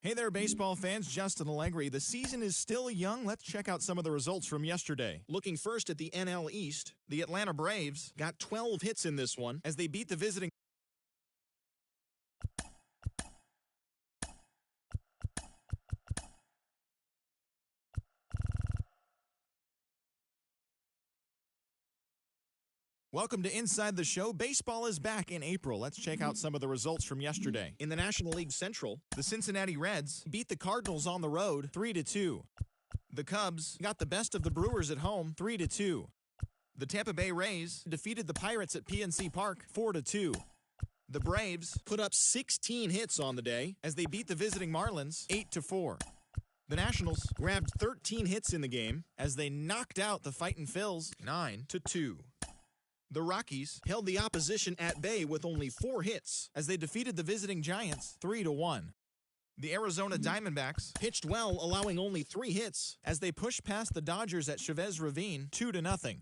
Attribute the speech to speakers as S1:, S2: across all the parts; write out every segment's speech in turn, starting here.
S1: Hey there, baseball fans. Justin Allegri. The season is still young. Let's check out some of the results from yesterday. Looking first at the NL East, the Atlanta Braves got 12 hits in this one as they beat the visiting. Welcome to Inside the Show. Baseball is back in April. Let's check out some of the results from yesterday. In the National League Central, the Cincinnati Reds beat the Cardinals on the road 3-2. The Cubs got the best of the Brewers at home 3-2. The Tampa Bay Rays defeated the Pirates at PNC Park 4-2. The Braves put up 16 hits on the day as they beat the visiting Marlins 8-4. The Nationals grabbed 13 hits in the game as they knocked out the Fightin' Phils 9-2. The Rockies held the opposition at bay with only 4 hits as they defeated the visiting Giants 3-1. The Arizona Diamondbacks pitched well, allowing only 3 hits as they pushed past the Dodgers at Chavez Ravine 2-0.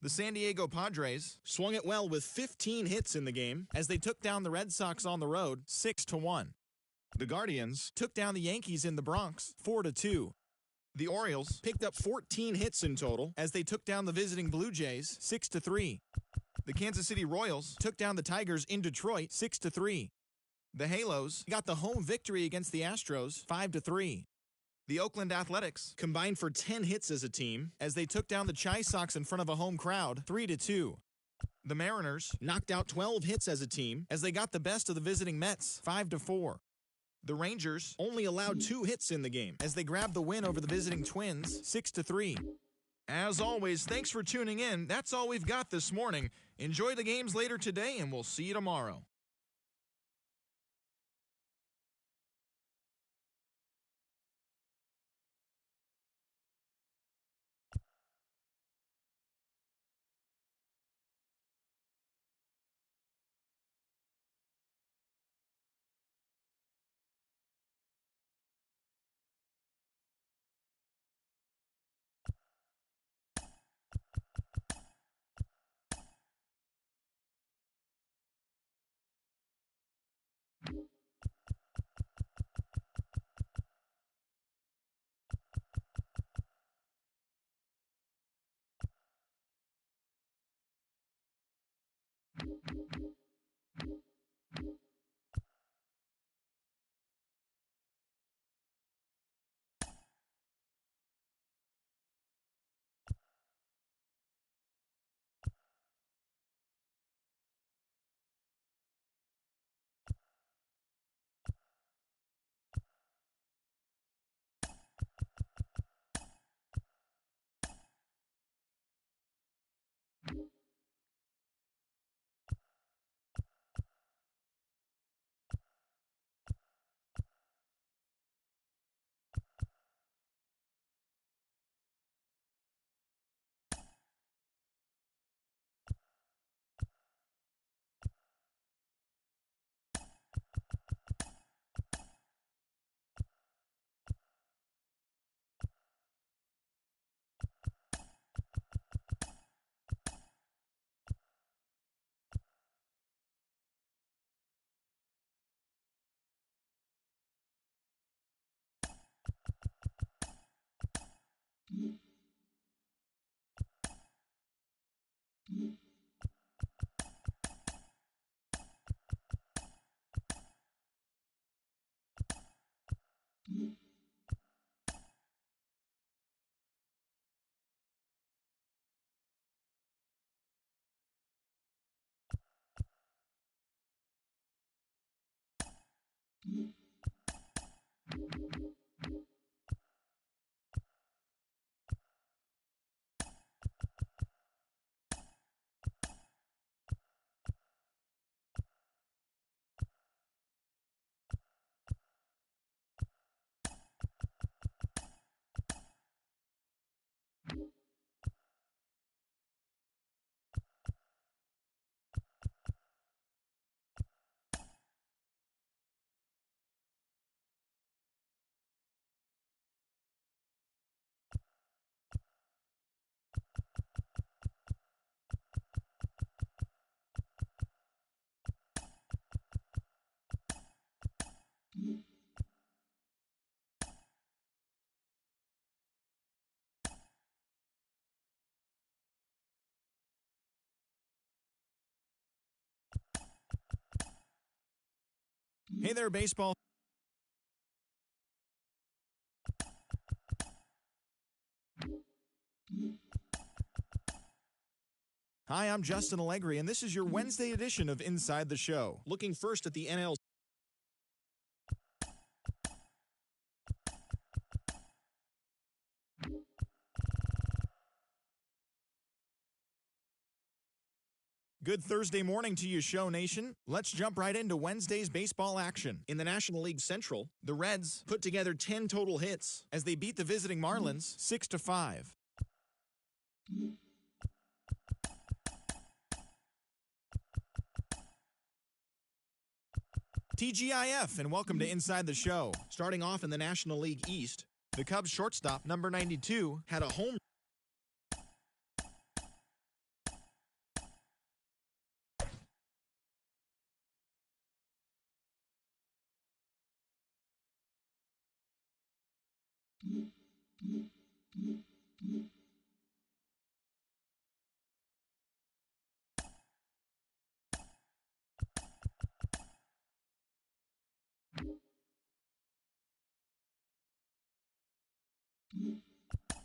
S1: The San Diego Padres swung it well with 15 hits in the game as they took down the Red Sox on the road 6-1. The Guardians took down the Yankees in the Bronx 4-2. The Orioles picked up 14 hits in total as they took down the visiting Blue Jays 6-3. The Kansas City Royals took down the Tigers in Detroit 6-3. The Halos got the home victory against the Astros 5-3. The Oakland Athletics combined for 10 hits as a team as they took down the Chi Sox in front of a home crowd 3-2. The Mariners knocked out 12 hits as a team as they got the best of the visiting Mets 5-4. The Rangers only allowed 2 hits in the game as they grabbed the win over the visiting Twins 6-3. As always, thanks for tuning in. That's all we've got this morning. Enjoy the games later today, and we'll see you tomorrow. Hey there, baseball. Hi, I'm Justin Allegri, and this is your Wednesday edition of Inside the Show. Looking first at the NL. Good Thursday morning to you, Show Nation. Let's jump right into Wednesday's baseball action. In the National League Central, the Reds put together 10 total hits as they beat the visiting Marlins 6-5. TGIF, and welcome to Inside the Show. Starting off in the National League East, the Cubs shortstop, number 92, had a home.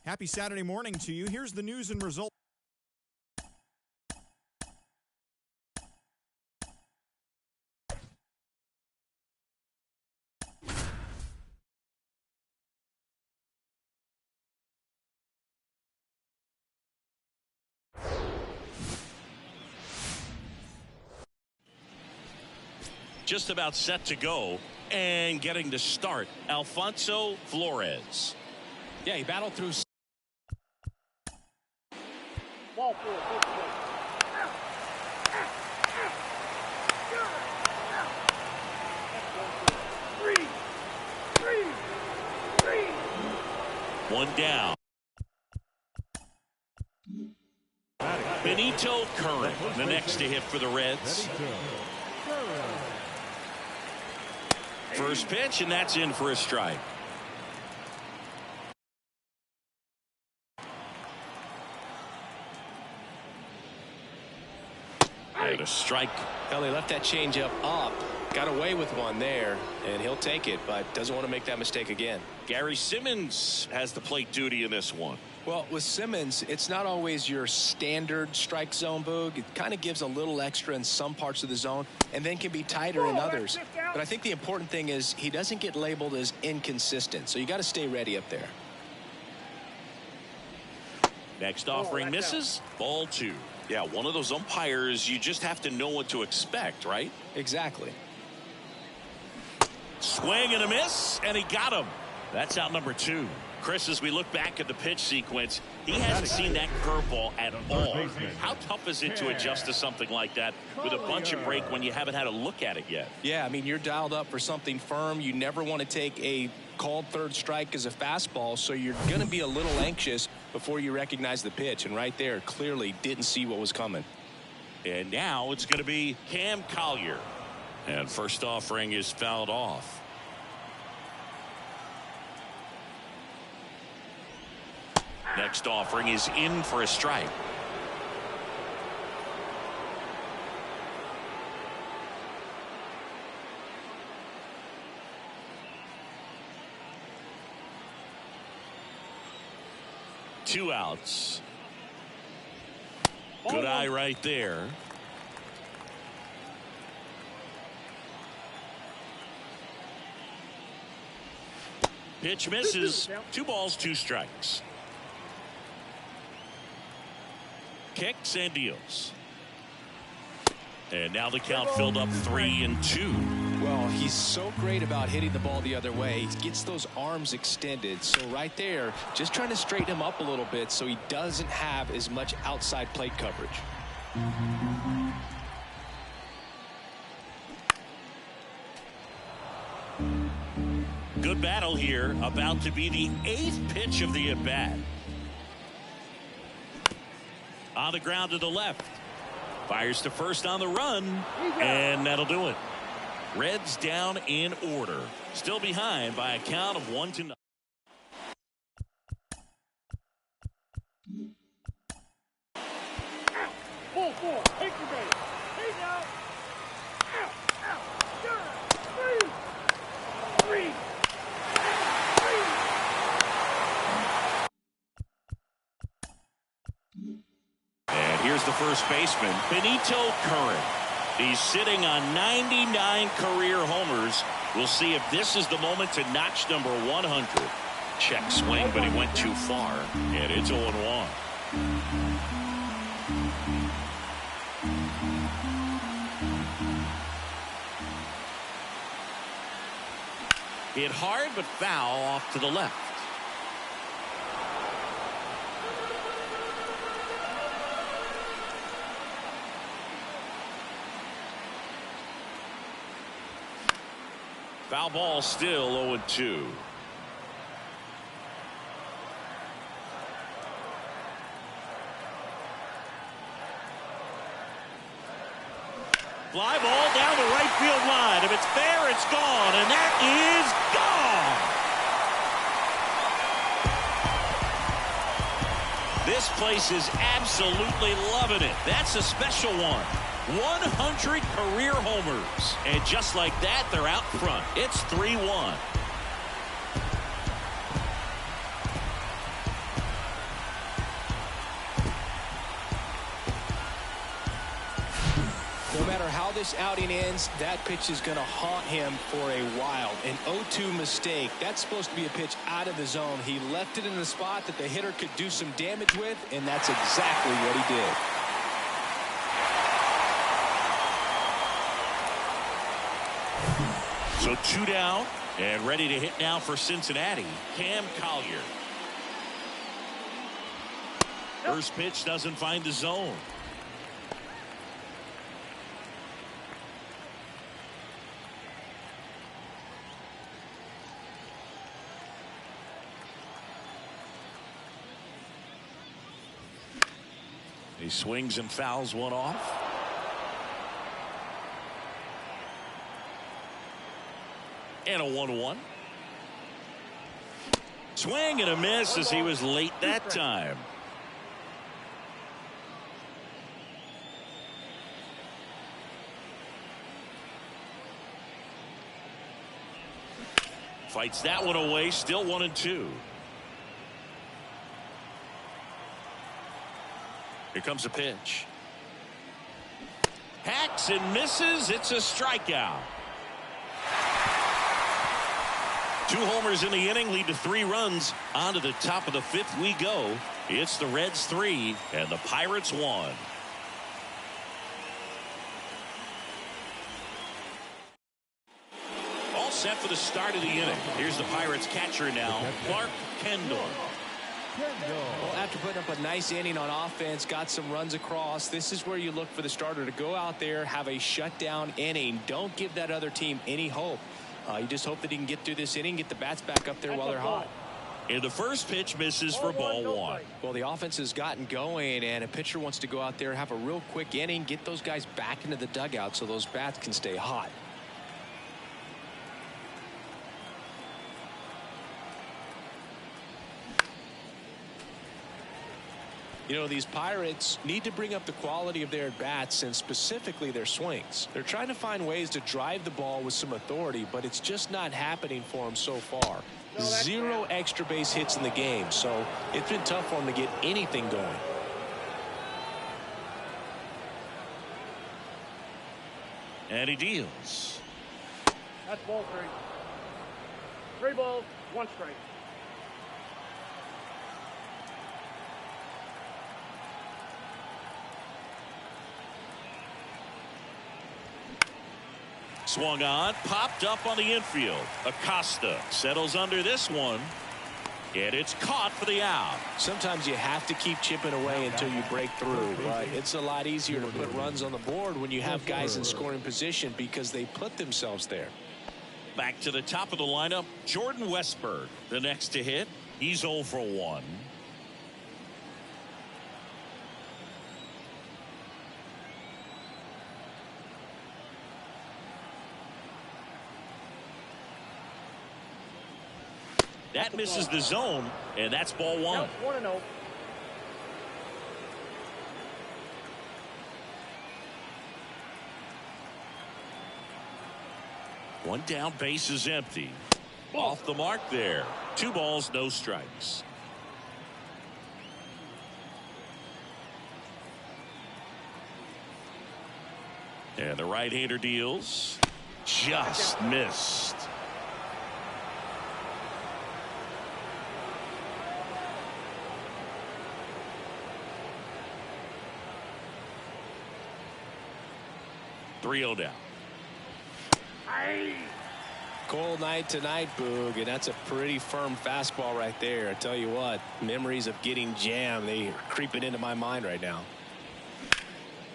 S1: Happy Saturday morning to you. Here's the news and results.
S2: Just about set to go and getting to start, Alfonso Flores.
S3: Yeah, he battled through.
S2: One down. Benito Curran, the next to hit for the Reds. First pitch, and that's in for a strike. And a strike.
S3: Well, he left that changeup up, got away with one there, and he'll take it, but doesn't want to make that mistake again.
S2: Gary Simmons has the plate duty in this one.
S3: Well, with Simmons, it's not always your standard strike zone, Boog. It kind of gives a little extra in some parts of the zone and then can be tighter in others. But I think the important thing is he doesn't get labeled as inconsistent, so you got to stay ready up there.
S2: Next offering misses. Ball two. Yeah, one of those umpires, you just have to know what to expect, right?
S3: Exactly.
S2: Swing and a miss, and he got him. That's out number two. Chris, as we look back at the pitch sequence, he hasn't seen that curveball at all. How tough is it to adjust to something like that with a bunch of break when you haven't had a look at it yet?
S3: Yeah, I mean, you're dialed up for something firm. You never want to take a called third strike as a fastball, so you're going to be a little anxious before you recognize the pitch. And right there, clearly didn't see what was coming.
S2: And now it's going to be Cam Collier. And first offering is fouled off. Next offering is in for a strike. Two outs. Good eye right there. Pitch misses. 2 balls, 2 strikes. Kicks and deals. And now the count filled up 3-2.
S3: Well, he's so great about hitting the ball the other way. He gets those arms extended. So right there, just trying to straighten him up a little bit so he doesn't have as much outside plate coverage.
S2: Good battle here. About to be the 8th pitch of the at-bat. On the ground to the left. Fires to first on the run. And that'll do it. Reds down in order. Still behind by a count of 1-0.
S4: Full four. Take your base. He's out. Out. Out. Three. Three.
S2: And here's the first baseman, Benito Curran. He's sitting on 99 career homers. We'll see if this is the moment to notch number 100. Check swing, but he went too far. And it's 0-1. Hit hard, but foul off to the left. Foul ball, still 0-2. Fly ball down the right field line. If it's there, it's gone, and that is gone. This place is absolutely loving it. That's a special one. 100 career homers. And just like that, they're out front. It's 3-1.
S3: No matter how this outing ends, that pitch is going to haunt him for a while. An 0-2 mistake. That's supposed to be a pitch out of the zone. He left it in the spot that the hitter could do some damage with, and that's exactly what he did.
S2: So 2 down and ready to hit now for Cincinnati, Cam Collier. First pitch doesn't find the zone. He swings and fouls one off. And a 1-1. Swing and a miss as he was late that time. Fights that one away, still 1-2. Here comes a pitch. Hacks and misses. It's a strikeout. 2 homers in the inning lead to 3 runs. On to the top of the 5th we go. It's the Reds 3 and the Pirates 1. All set for the start of the inning. Here's the Pirates catcher now, Clark Kendall.
S3: Well, after putting up a nice inning on offense, got some runs across, this is where you look for the starter to go out there, have a shutdown inning. Don't give that other team any hope. You just hope that he can get through this inning, get the bats back up there while they're hot.
S2: And the first pitch misses for ball 1.
S3: Well, the offense has gotten going, and a pitcher wants to go out there, have a real quick inning, get those guys back into the dugout so those bats can stay hot. You know, these Pirates need to bring up the quality of their at-bats and specifically their swings. They're trying to find ways to drive the ball with some authority, but it's just not happening for them so far. 0 extra base hits in the game, so it's been tough for them to get anything going.
S2: And he deals.
S4: That's ball 3. 3 balls, 1 strike.
S2: Swung on, popped up on the infield. Acosta settles under this one, and it's caught for the out.
S3: Sometimes you have to keep chipping away until you break through, but it's a lot easier to put runs on the board when you have guys in scoring position because they put themselves there.
S2: Back to the top of the lineup, Jordan Westburg, the next to hit. He's 0 for 1. That misses the zone, and that's ball 1.
S4: 1-0.
S2: One down, base is empty. Off the mark there. 2 balls, no strikes. And the right-hander deals. Just missed. Down.
S3: Cold night tonight, Boog, and that's a pretty firm fastball right there. I tell you what, memories of getting jammed, they are creeping into my mind right now.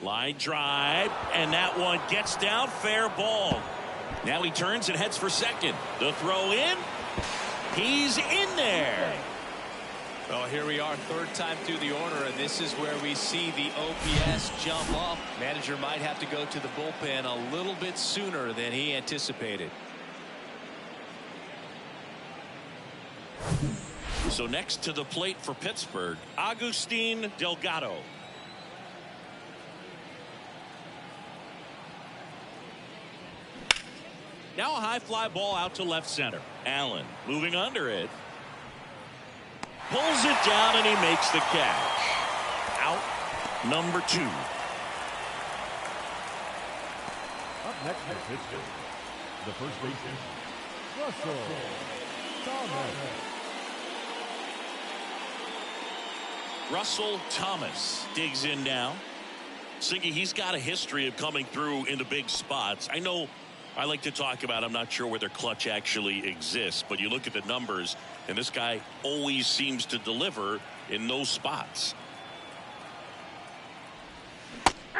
S2: Line drive, and that one gets down, fair ball. Now he turns and heads for second. The throw in, he's in there.
S3: Well, here we are, 3rd time through the order, and this is where we see the OPS jump up. Manager might have to go to the bullpen a little bit sooner than he anticipated.
S2: So next to the plate for Pittsburgh, Agustin Delgado. Now a high fly ball out to left center. Allen moving under it. Pulls it down and he makes the catch. Out number 2.
S5: Up next for Pittsburgh, the first baseman, Russell Thomas.
S2: Russell Thomas digs in now. Singy, he's got a history of coming through into big spots. I know I like to talk about, I'm not sure whether clutch actually exists, but you look at the numbers, and this guy always seems to deliver in those spots.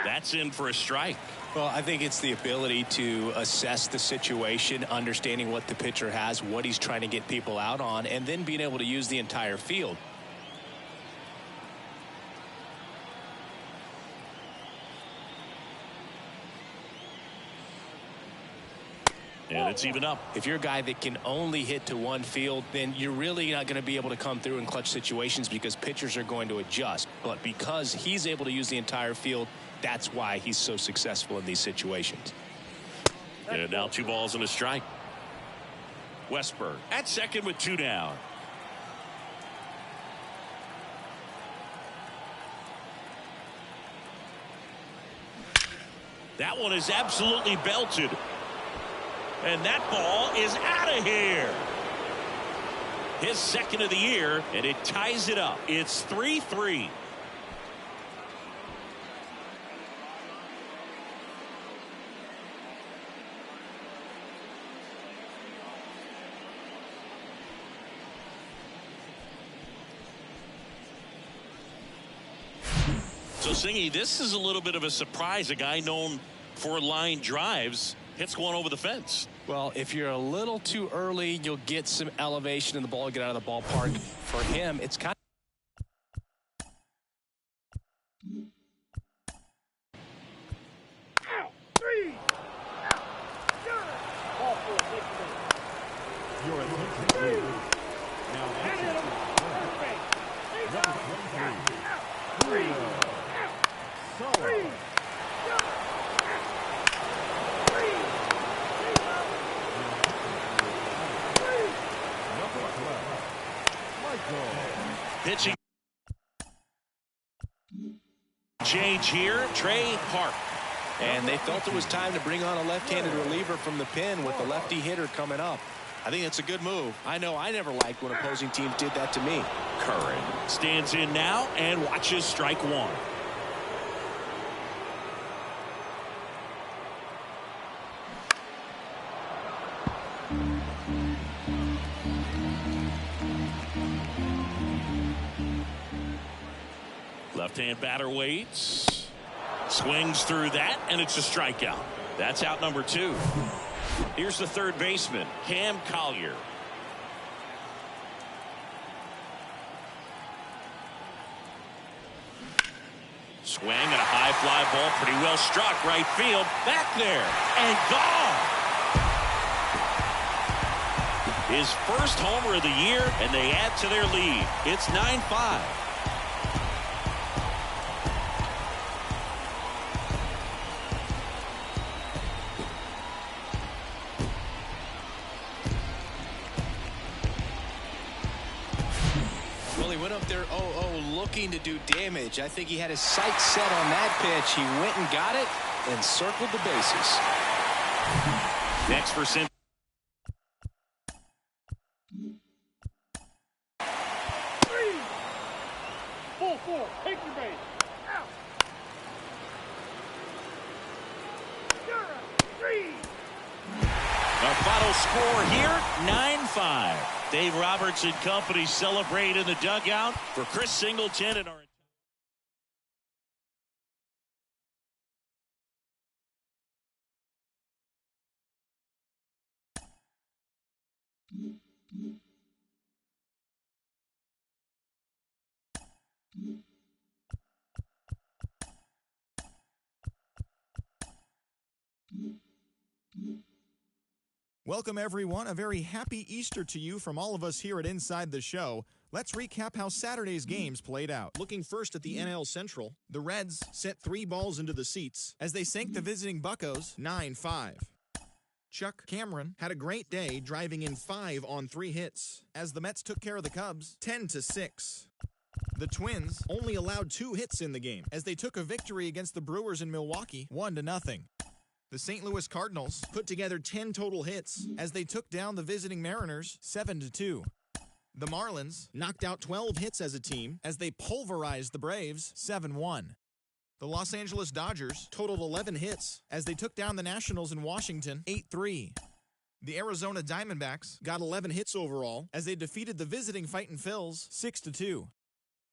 S2: That's in for a strike.
S3: Well, I think it's the ability to assess the situation, understanding what the pitcher has, what he's trying to get people out on, and then being able to use the entire field.
S2: And it's even up.
S3: If you're a guy that can only hit to one field, then you're really not going to be able to come through in clutch situations because pitchers are going to adjust. But because he's able to use the entire field, that's why he's so successful in these situations.
S2: And now 2 balls and a strike. Westberg at second with 2 down. That one is absolutely belted. And that ball is out of here. His second of the year, and it ties it up. It's 3-3. So, Singy, this is a little bit of a surprise. A guy known for line drives hits one over the fence.
S3: Well, if you're a little too early, you'll get some elevation in the ball, get out of the ballpark. For him, it's kind
S4: Out. 3. Out. Ball 4. Take the base.
S5: Your attention, please. Now,
S4: And hit him. First base. He's out. Out. 3. Out. 3.
S2: Pitching change here, Trey Park.
S3: And they felt it was time to bring on a left-handed reliever from the pen with the lefty hitter coming up. I think it's a good move. I know I never liked when opposing teams did that to me.
S2: Curran stands in now and watches strike 1. Left-hand batter waits. Swings through that, and it's a strikeout. That's out number 2. Here's the third baseman, Cam Collier. Swing and a high fly ball, pretty well struck, right field, back there, and gone. His first homer of the year, and they add to their lead. It's 9-5.
S3: Looking to do damage. I think he had his sights set on that pitch. He went and got it and circled the bases.
S2: Next for Sin.
S4: 3. Full 4. Take your base. Out. 3.
S2: Our final score here, 9-5. Dave Roberts and company celebrate in the dugout. For Chris Singleton and our
S1: Welcome, everyone. A very happy Easter to you from all of us here at Inside the Show. Let's recap how Saturday's games played out. Looking first at the NL Central, the Reds sent 3 balls into the seats as they sank the visiting Buccos 9-5. Chuck Cameron had a great day, driving in 5 on 3 hits as the Mets took care of the Cubs 10-6. The Twins only allowed 2 hits in the game as they took a victory against the Brewers in Milwaukee 1-0. The St. Louis Cardinals put together 10 total hits as they took down the visiting Mariners 7-2. The Marlins knocked out 12 hits as a team as they pulverized the Braves 7-1. The Los Angeles Dodgers totaled 11 hits as they took down the Nationals in Washington 8-3. The Arizona Diamondbacks got 11 hits overall as they defeated the visiting Fightin' Phils 6-2.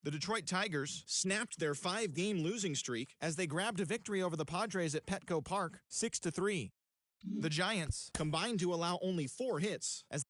S1: The Detroit Tigers snapped their 5-game losing streak as they grabbed a victory over the Padres at Petco Park 6-3. The Giants combined to allow only 4 hits as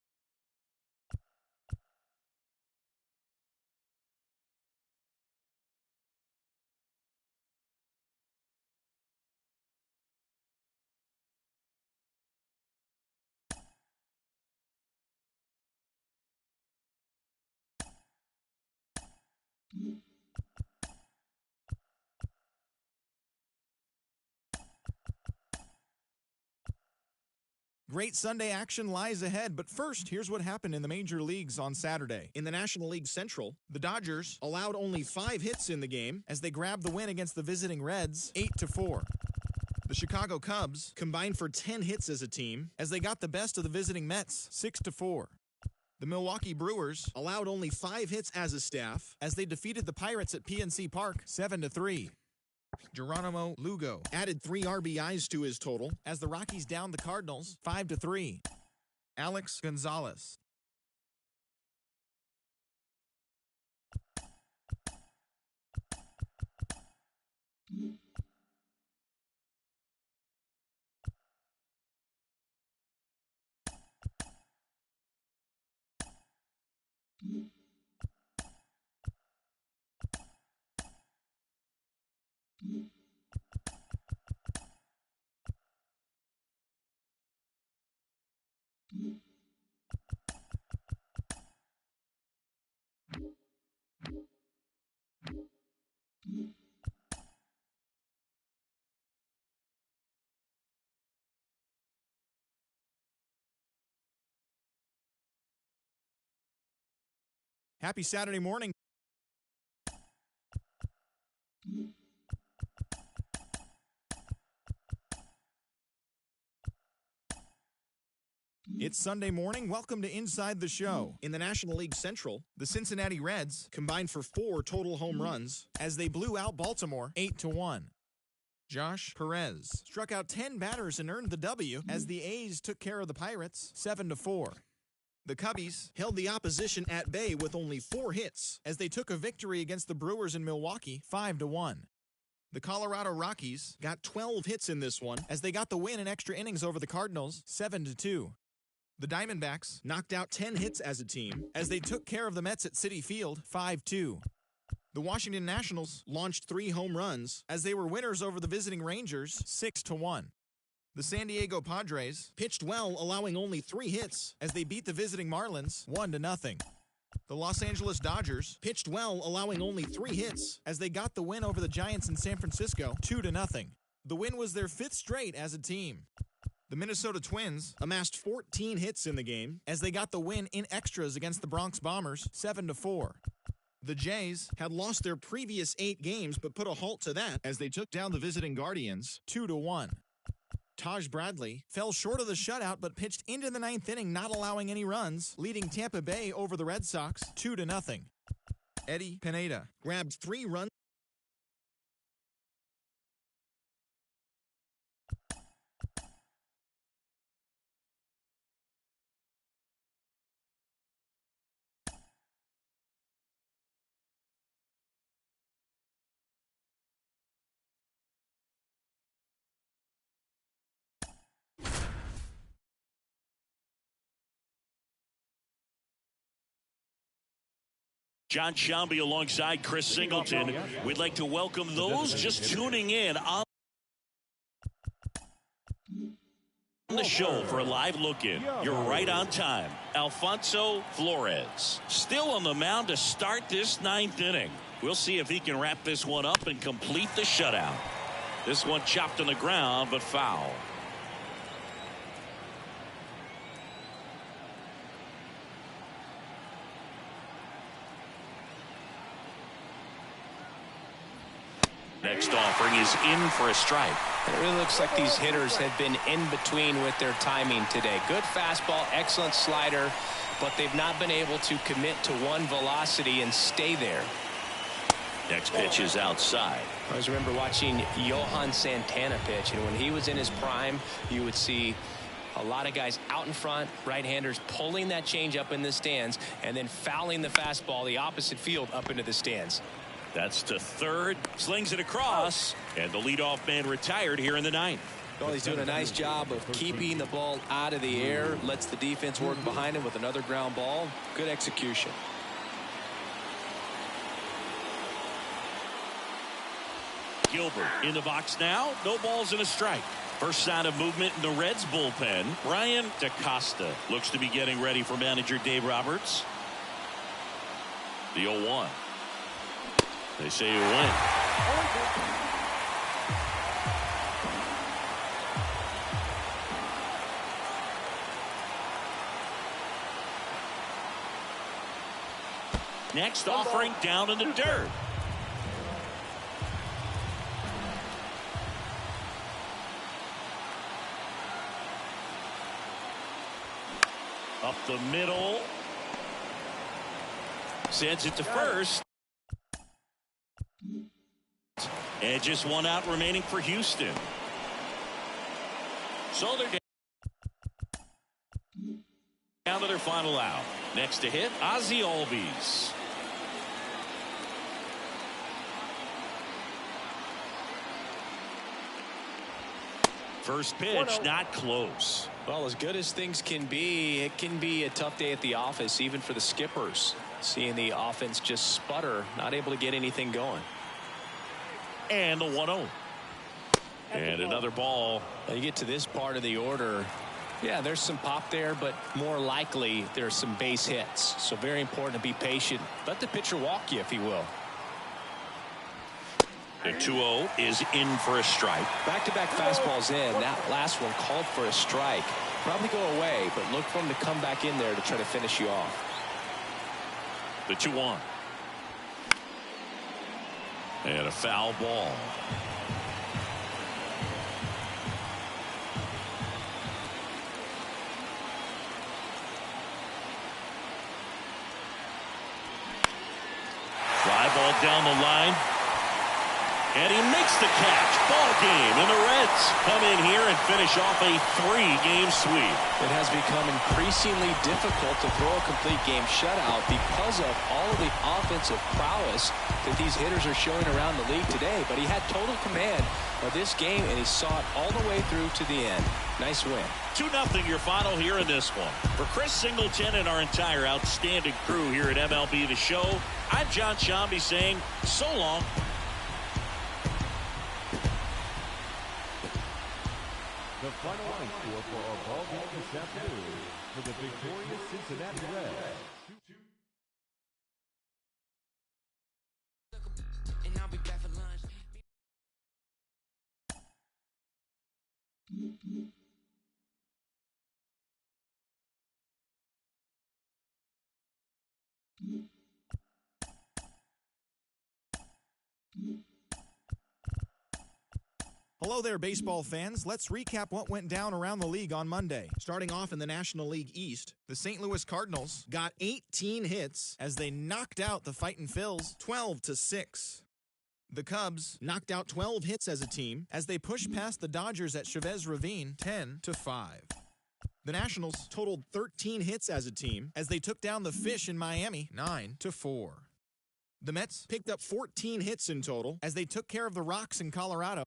S1: great Sunday action lies ahead, but first, here's what happened in the major leagues on Saturday. In the National League Central, the Dodgers allowed only 5 hits in the game as they grabbed the win against the visiting Reds 8-4. The Chicago Cubs combined for 10 hits as a team as they got the best of the visiting Mets 6-4. The Milwaukee Brewers allowed only 5 hits as a staff as they defeated the Pirates at PNC Park 7-3. Geronimo Lugo added 3 RBIs to his total as the Rockies downed the Cardinals 5-3. Alex Gonzalez Happy Saturday morning. It's Sunday morning. Welcome to Inside the Show. In the National League Central, the Cincinnati Reds combined for 4 total home runs as they blew out Baltimore 8-1. Josh Perez struck out 10 batters and earned the W as the A's took care of the Pirates 7-4. The Cubbies held the opposition at bay with only 4 hits as they took a victory against the Brewers in Milwaukee 5-1. The Colorado Rockies got 12 hits in this one as they got the win in extra innings over the Cardinals 7-2. The Diamondbacks knocked out 10 hits as a team as they took care of the Mets at Citi Field 5-2. The Washington Nationals launched 3 home runs as they were winners over the visiting Rangers 6-1. The San Diego Padres pitched well, allowing only 3 hits as they beat the visiting Marlins 1-0. The Los Angeles Dodgers pitched well, allowing only 3 hits as they got the win over the Giants in San Francisco 2-0. The win was their 5th straight as a team. The Minnesota Twins amassed 14 hits in the game as they got the win in extras against the Bronx Bombers 7-4. The Jays had lost their previous 8 games but put a halt to that as they took down the visiting Guardians 2-1. Taj Bradley fell short of the shutout but pitched into the 9th inning, not allowing any runs, leading Tampa Bay over the Red Sox 2-0. Eddie Pineda grabbed 3 runs.
S2: John Shelby alongside Chris Singleton. We'd like to welcome those just tuning in on the show for a live look-in. You're right on time. Alfonso Flores still on the mound to start this ninth inning. We'll see if he can wrap this one up and complete the shutout. This one chopped on the ground, but foul. Next offering is in for a strike.
S3: And it really looks like these hitters have been in between with their timing today. Good fastball, excellent slider, but they've not been able to commit to one velocity and stay there.
S2: Next pitch is outside.
S3: I always remember watching Johan Santana pitch, and when he was in his prime, you would see a lot of guys out in front, right-handers pulling that change up in the stands and then fouling the fastball the opposite field up into the stands.
S2: That's to third, slings it across, and the leadoff man retired here in the ninth.
S3: Well, he's doing a nice job of keeping the ball out of the air, lets the defense work behind him with another ground ball. Good execution.
S2: Gilbert in the box now. No balls and a strike. First sign of movement in the Reds bullpen. Brian DaCosta looks to be getting ready for manager Dave Roberts. The 0-1. They say you win. Next offering down in the dirt. Up the middle. Sends it to first. And just one out remaining for Houston. So they're down to their final out. Next to hit, Ozzie Albies. First pitch, not close.
S3: Well, as good as things can be, it can be a tough day at the office, even for the skippers. Seeing the offense just sputter, not able to get anything going.
S2: And the 1-0. And another ball.
S3: Well, you get to this part of the order. Yeah, there's some pop there, but more likely there's some base hits. So very important to be patient. Let the pitcher walk you, if he will.
S2: The 2-0 is in for a strike.
S3: Back-to-back fastballs in. That last one called for a strike. Probably go away, but look for him to come back in there to try to finish you off.
S2: The 2-1. And a foul ball. Fly ball down the line. And he makes the catch. Ball game. And the Reds come in here and finish off a 3-game sweep.
S3: It has become increasingly difficult to throw a complete game shutout because of all of the offensive prowess that these hitters are showing around the league today. But he had total command of this game, and he saw it all the way through to the end. Nice win.
S2: 2-0 your final here in this one. For Chris Singleton and our entire outstanding crew here at MLB The Show, I'm John Shambi saying so long.
S5: The final line score for our ball game this afternoon for the victorious Cincinnati Reds.
S6: And I'll be back for lunch.
S1: Hello there, baseball fans. Let's recap what went down around the league on Monday. Starting off in the National League East, the St. Louis Cardinals got 18 hits as they knocked out the Fightin' Phils 12-6. The Cubs knocked out 12 hits as a team as they pushed past the Dodgers at Chavez Ravine 10-5. The Nationals totaled 13 hits as a team as they took down the Fish in Miami 9-4. The Mets picked up 14 hits in total as they took care of the Rocks in Colorado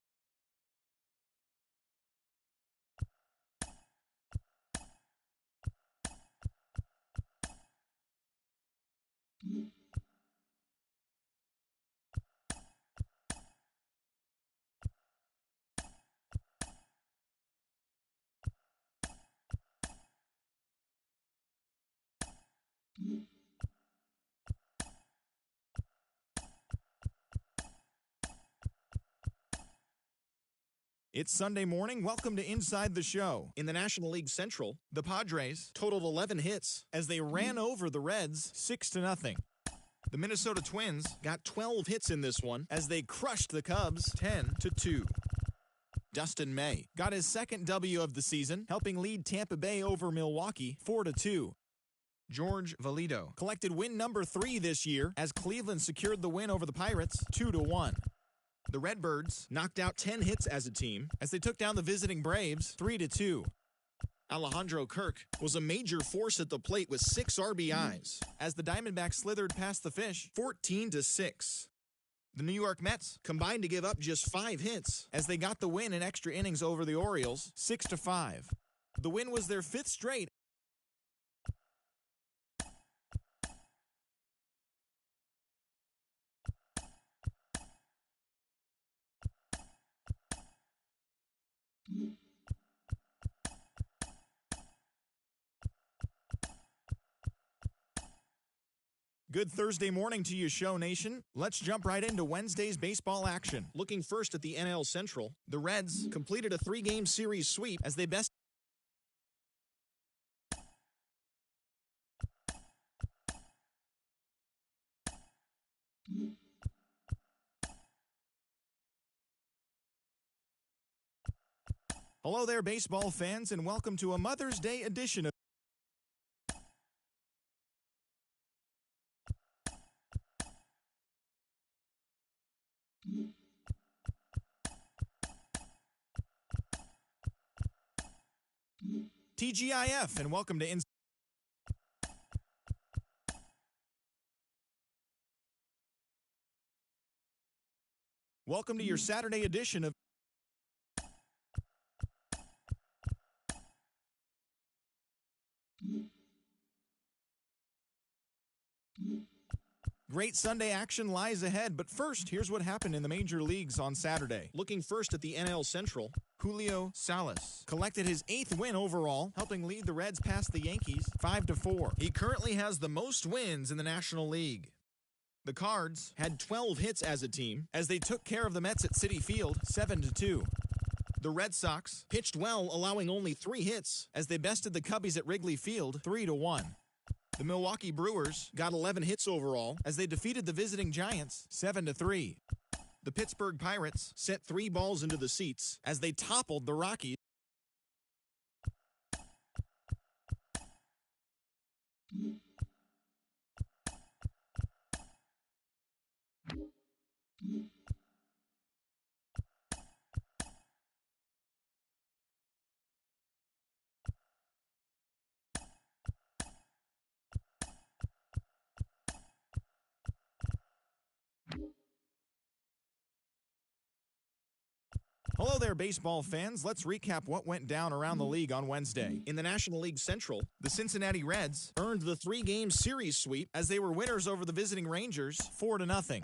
S1: It's Sunday morning. Welcome to Inside the Show. In the National League Central, the Padres totaled 11 hits as they ran over the Reds 6-0. The Minnesota Twins got 12 hits in this one as they crushed the Cubs 10-2. Dustin May got his second W of the season, helping lead Tampa Bay over Milwaukee 4-2. George Valido collected win number 3 this year as Cleveland secured the win over the Pirates 2-1. The Redbirds knocked out 10 hits as a team as they took down the visiting Braves 3-2. Alejandro Kirk was a major force at the plate with 6 RBIs as the Diamondbacks slithered past the Fish 14-6. The New York Mets combined to give up just 5 hits as they got the win in extra innings over the Orioles 6-5. The win was their 5th straight. Good Thursday morning to you, Show Nation. Let's jump right into Wednesday's baseball action. Looking first at the NL Central, the Reds completed a 3-game series sweep as they best. Hello there, baseball fans, and welcome to a Mother's Day edition of TGIF, and welcome to Welcome to your Saturday edition of Great Sunday action lies ahead, but first, here's what happened in the major leagues on Saturday. Looking first at the NL Central, Julio Salas collected his 8th win overall, helping lead the Reds past the Yankees 5-4. He currently has the most wins in the National League. The Cards had 12 hits as a team as they took care of the Mets at Citi Field 7-2. The Red Sox pitched well, allowing only 3 hits as they bested the Cubbies at Wrigley Field 3-1. The Milwaukee Brewers got 11 hits overall as they defeated the visiting Giants 7-3. The Pittsburgh Pirates sent 3 balls into the seats as they toppled the Rockies. Hello there, baseball fans. Let's recap what went down around the league on Wednesday. In the National League Central, the Cincinnati Reds earned the 3-game series sweep as they were winners over the visiting Rangers 4-0.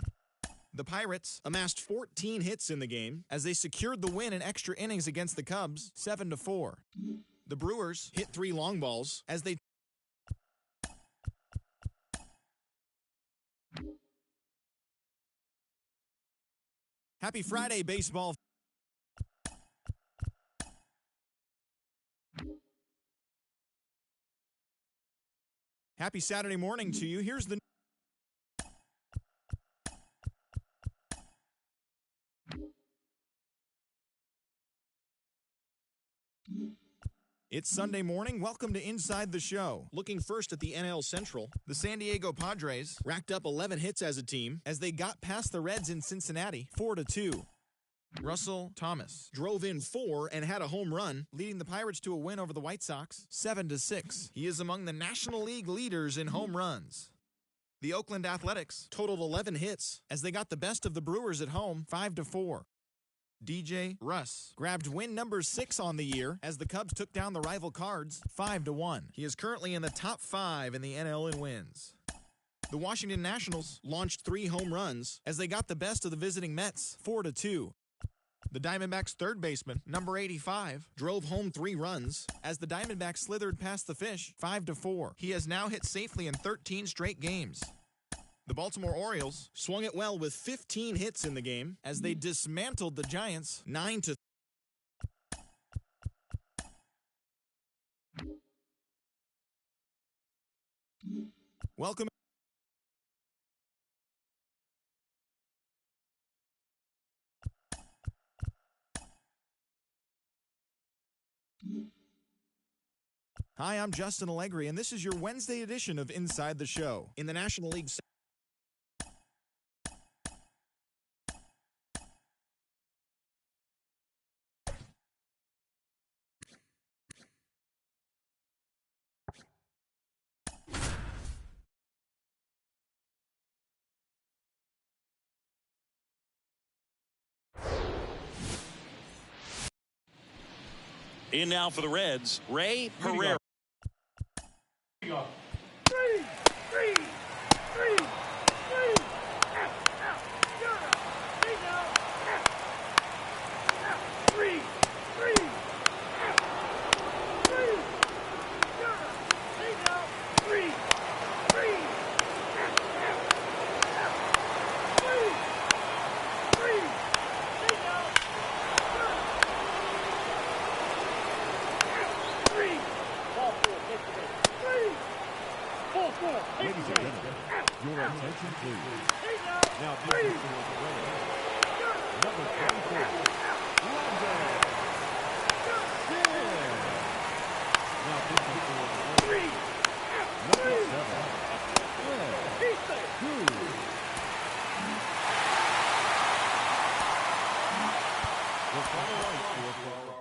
S1: The Pirates amassed 14 hits in the game as they secured the win in extra innings against the Cubs 7-4. The Brewers hit 3 long balls as they Happy Friday, baseball. Happy Saturday morning to you. Here's the It's Sunday morning. Welcome to Inside the Show. Looking first at the NL Central, the San Diego Padres racked up 11 hits as a team as they got past the Reds in Cincinnati 4-2. Russell Thomas drove in 4 and had a home run, leading the Pirates to a win over the White Sox 7-6. He is among the National League leaders in home runs. The Oakland Athletics totaled 11 hits as they got the best of the Brewers at home 5-4. DJ Russ grabbed win number 6 on the year as the Cubs took down the rival Cards 5-1. He is currently in the top 5 in the NL in wins. The Washington Nationals launched 3 home runs as they got the best of the visiting Mets 4-2. The Diamondbacks' third baseman, number 85, drove home 3 runs as the Diamondbacks slithered past the Fish 5-4. He has now hit safely in 13 straight games. The Baltimore Orioles swung it well with 15 hits in the game as they dismantled the Giants 9-3. Welcome. Hi, I'm Justin Allegri, and this is your Wednesday edition of Inside the Show. In the National League.
S2: In now for the Reds, Ray Herrera.
S5: Ladies and gentlemen, your attention please. Now this is the Reds. Number 24, London. Now this is the Reds. Number 7, Red. The final line score for our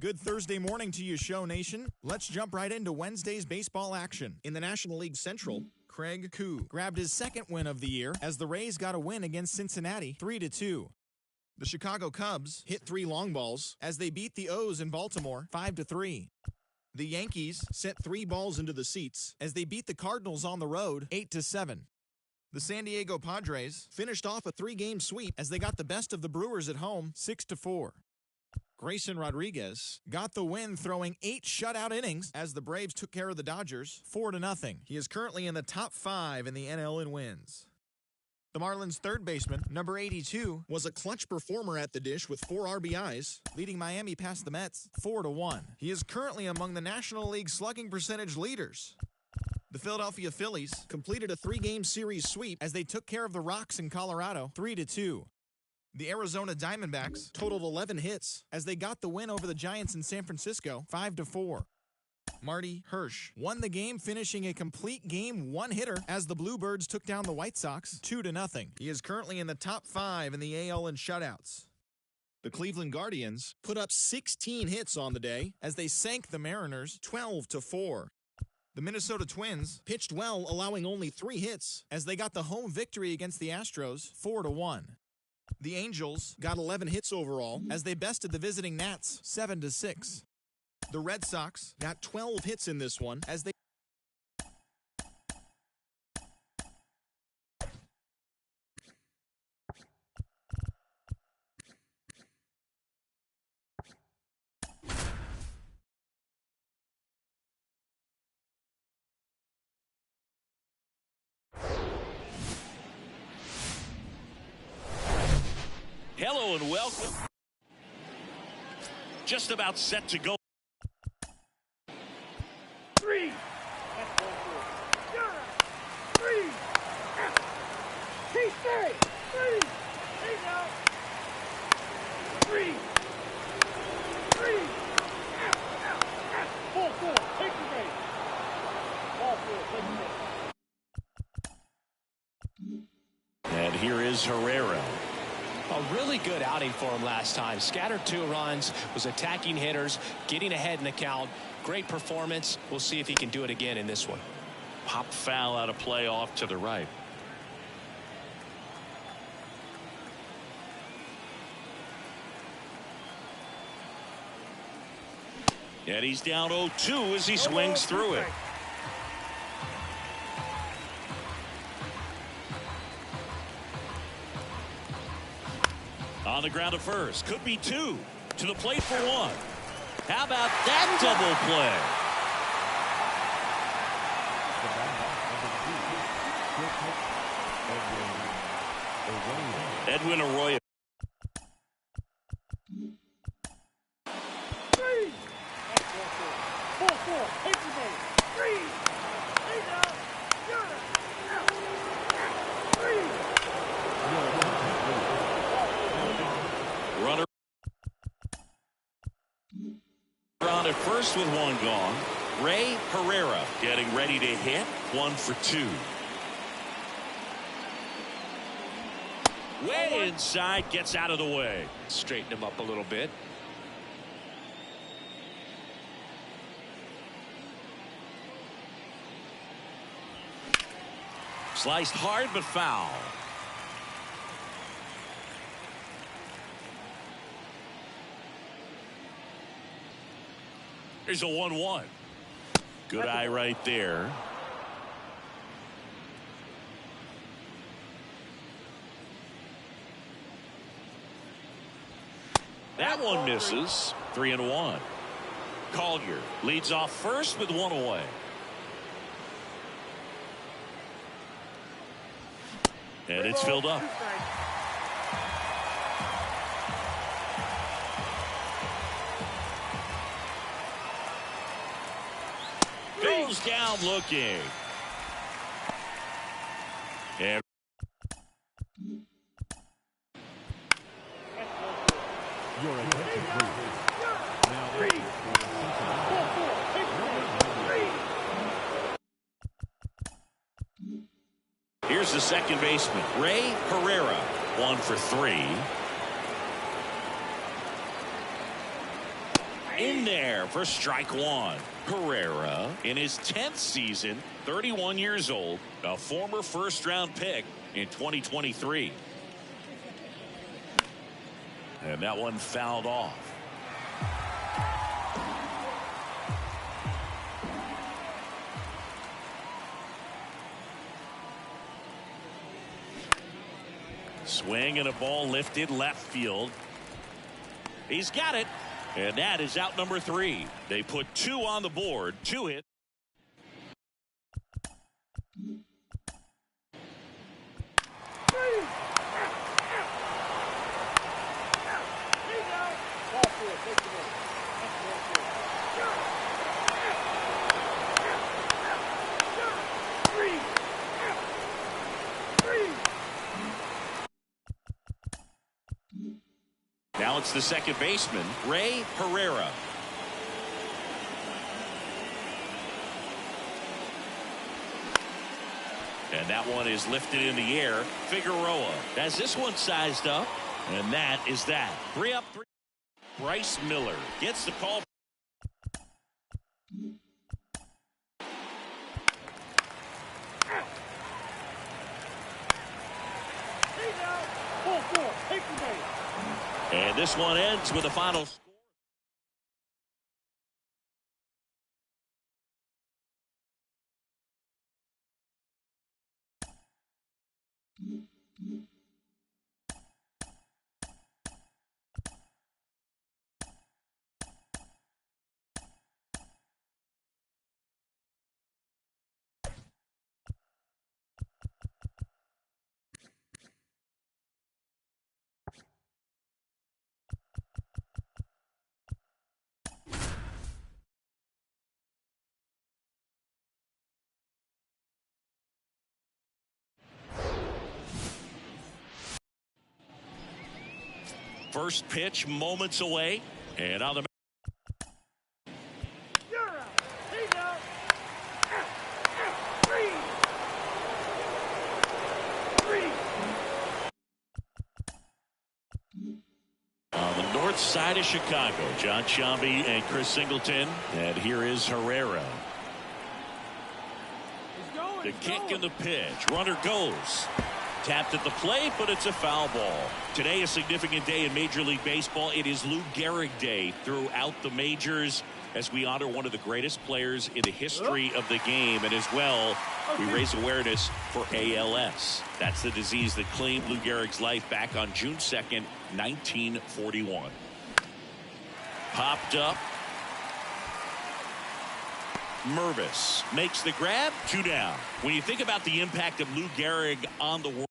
S1: Good Thursday morning to you, Show Nation. Let's jump right into Wednesday's baseball action. In the National League Central, Craig Koo grabbed his second win of the year as the Rays got a win against Cincinnati 3-2. The Chicago Cubs hit 3 long balls as they beat the O's in Baltimore 5-3. The Yankees sent 3 balls into the seats as they beat the Cardinals on the road 8-7. The San Diego Padres finished off a 3-game sweep as they got the best of the Brewers at home 6-4. Grayson Rodriguez got the win throwing 8 shutout innings as the Braves took care of the Dodgers 4-0. He is currently in the top 5 in the NL in wins. The Marlins' third baseman, number 82, was a clutch performer at the dish with 4 RBIs, leading Miami past the Mets 4-1. He is currently among the National League slugging percentage leaders. The Philadelphia Phillies completed a 3-game series sweep as they took care of the Rocks in Colorado 3-2. The Arizona Diamondbacks totaled 11 hits as they got the win over the Giants in San Francisco 5-4. Marty Hirsch won the game, finishing a complete game one-hitter as the Bluebirds took down the White Sox 2-0. He is currently in the top 5 in the AL in shutouts. The Cleveland Guardians put up 16 hits on the day as they sank the Mariners 12-4. The Minnesota Twins pitched well, allowing only 3 hits as they got the home victory against the Astros 4-1. The Angels got 11 hits overall as they bested the visiting Nats 7-6. The Red Sox got 12 hits in this one as they
S2: Hello and welcome. Just about set to go.
S4: 3. 3. He stay. 3. He's out. 3. 3. Ball 4. Take the base. Ball 4. Take the base.
S2: And here is Herrera.
S3: A really good outing for him last time. Scattered 2 runs, was attacking hitters, getting ahead in the count. Great performance. We'll see if he can do it again in this one.
S2: Pop foul out of play off to the right. And he's down 0-2 as he swings through it. On the ground at first. Could be 2. To the plate for 1. How about that double play? Edwin Arroyo. Runner on at first with one gone. Ray Herrera getting ready to hit. 1 for 2. Way inside, gets out of the way.
S3: Straighten him up a little bit.
S2: Sliced hard but foul. Here's a 1-1. Good eye right there. That one misses. 3-1. Collier leads off first with 1 away. And it's filled up. Goes down looking. And
S5: Your attention, please. Now,
S2: here's the second baseman, Ray Herrera. 1 for 3. In there for strike 1. Herrera in his 10th season, 31 years old, a former first-round pick in 2023. And that one fouled off. Swing and a ball lifted left field. He's got it. And that is out number 3. They put 2 on the board. 2 hit. Now it's the second baseman, Ray Herrera. And that one is lifted in the air. Figueroa has this one sized up. And that is that. 3 up, 3. Bryce Miller gets the call. And this one ends with a final score. First pitch moments away. And on the north side of Chicago, John Sciambi and Chris Singleton. And here is Herrera. The kick and the pitch. Runner goes. Tapped at the plate, but it's a foul ball. Today, a significant day in Major League Baseball. It is Lou Gehrig Day throughout the majors as we honor one of the greatest players in the history of the game. And as well, we raise awareness for ALS. That's the disease that claimed Lou Gehrig's life back on June 2nd, 1941. Popped up Mervis makes the grab. 2 down. When you think about the impact of Lou Gehrig on the world.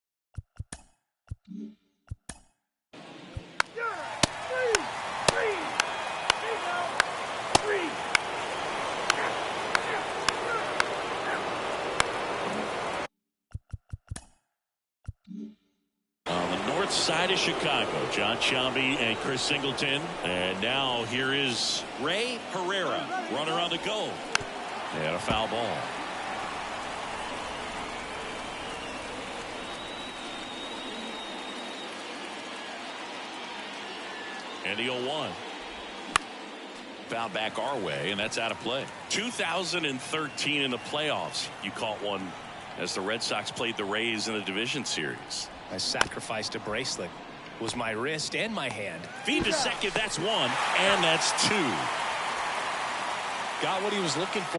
S2: On the north side of Chicago, John Sciambi and Chris Singleton. And now here is Ray Herrera, runner on the go. And a foul ball. And the 0-1. Foul back our way, and that's out of play. 2013 in the playoffs. You caught one as the Red Sox played the Rays in the division series.
S3: I sacrificed a bracelet. It was my wrist and my hand.
S2: Feed to second, that's 1, and that's 2.
S3: Got what he was looking for.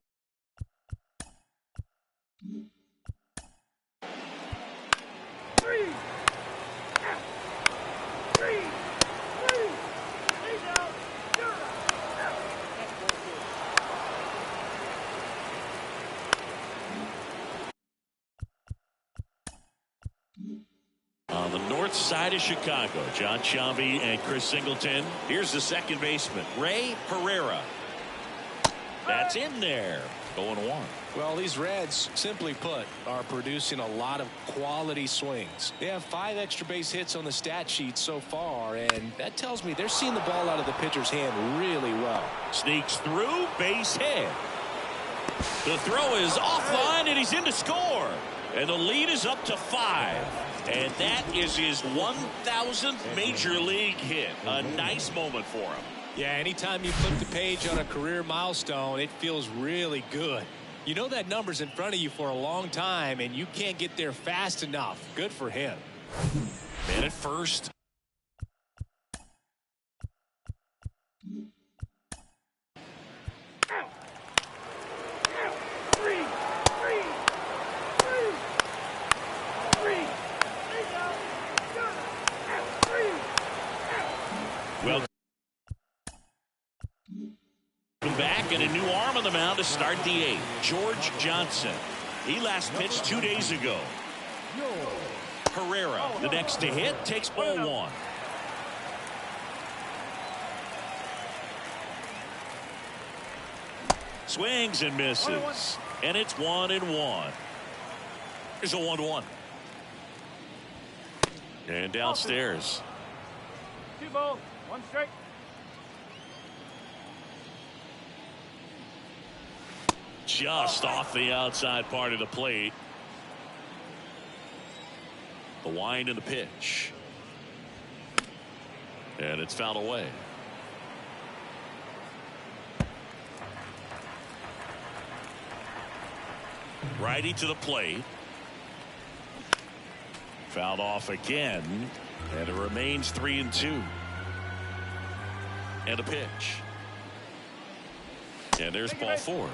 S2: On the north side of Chicago, John Sciambi and Chris Singleton. Here's the second baseman, Ray Herrera. That's in there. Going 1.
S3: Well, these Reds, simply put, are producing a lot of quality swings. They have 5 extra base hits on the stat sheet so far, and that tells me they're seeing the ball out of the pitcher's hand really well.
S2: Sneaks through, base hit. The throw is offline, and he's in to score. And the lead is up to 5. And that is his 1,000th major league hit. A nice moment for him.
S3: Yeah, anytime you flip the page on a career milestone, it feels really good. You know that number's in front of you for a long time, and you can't get there fast enough. Good for him.
S2: Man at first. Well, back and a new arm on the mound to start the 8th. George Johnson. He last pitched 2 days ago. Herrera, the next to hit, takes ball 1. Swings and misses. And it's 1-1. Here's a 1-1. And downstairs.
S4: 2 balls, 1 strike.
S2: Just off the outside part of the plate. The wind and the pitch. And it's fouled away. Righty to the plate. Fouled off again. And it remains 3-2. And a pitch. And there's ball 4.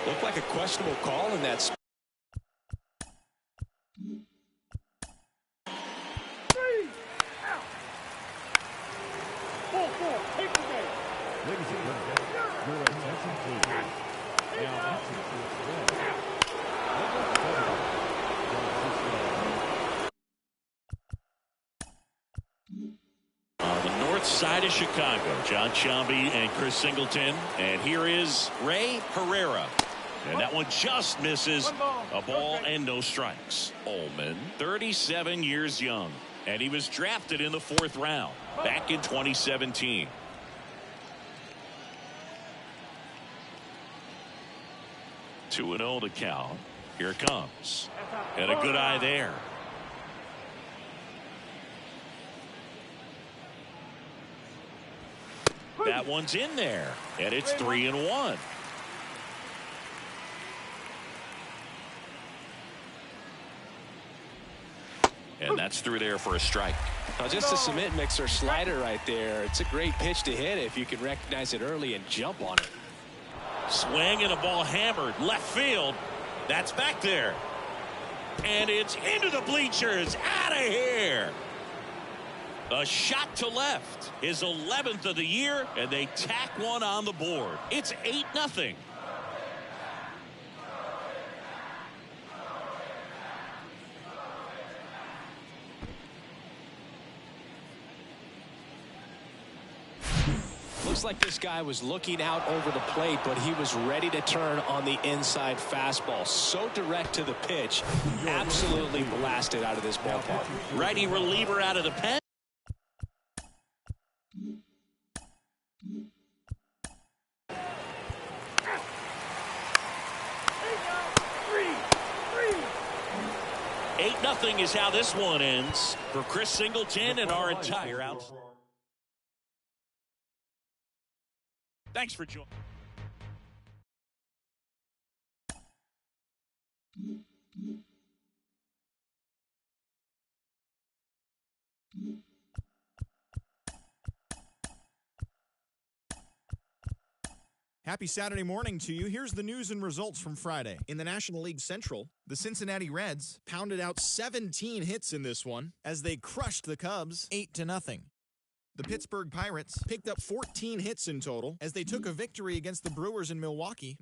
S3: Looked like a questionable call in that spot.
S5: Ladies and gentlemen, your attention please. Now,
S2: on the north side of Chicago, John Sciambi and Chris Singleton. And here is Ray Herrera. And that one just misses. A ball and no strikes. Ullman, 37 years young. And he was drafted in the 4th round back in 2017. Two and 0 to count. Here it comes. And a good eye there. That one's in there. And it's 3-1. And that's through there for a strike.
S3: Now just a cement mixer slider right there. It's a great pitch to hit if you can recognize it early and jump on it.
S2: Swing and a ball hammered left field. That's back there. And it's into the bleachers. Out of here. A shot to left. His 11th of the year, and they tack one on the board. It's 8-0.
S3: Looks like this guy was looking out over the plate, but he was ready to turn on the inside fastball. So direct to the pitch, absolutely blasted out of this ballpark.
S2: Righty reliever out of the pen. Eight nothing is how this one ends for Chris Singleton and our entire out. Thanks for joining.
S1: Happy Saturday morning to you. Here's the news and results from Friday. In the National League Central, the Cincinnati Reds pounded out 17 hits in this one as they crushed the Cubs 8-0. The Pittsburgh Pirates picked up 14 hits in total as they took a victory against the Brewers in Milwaukee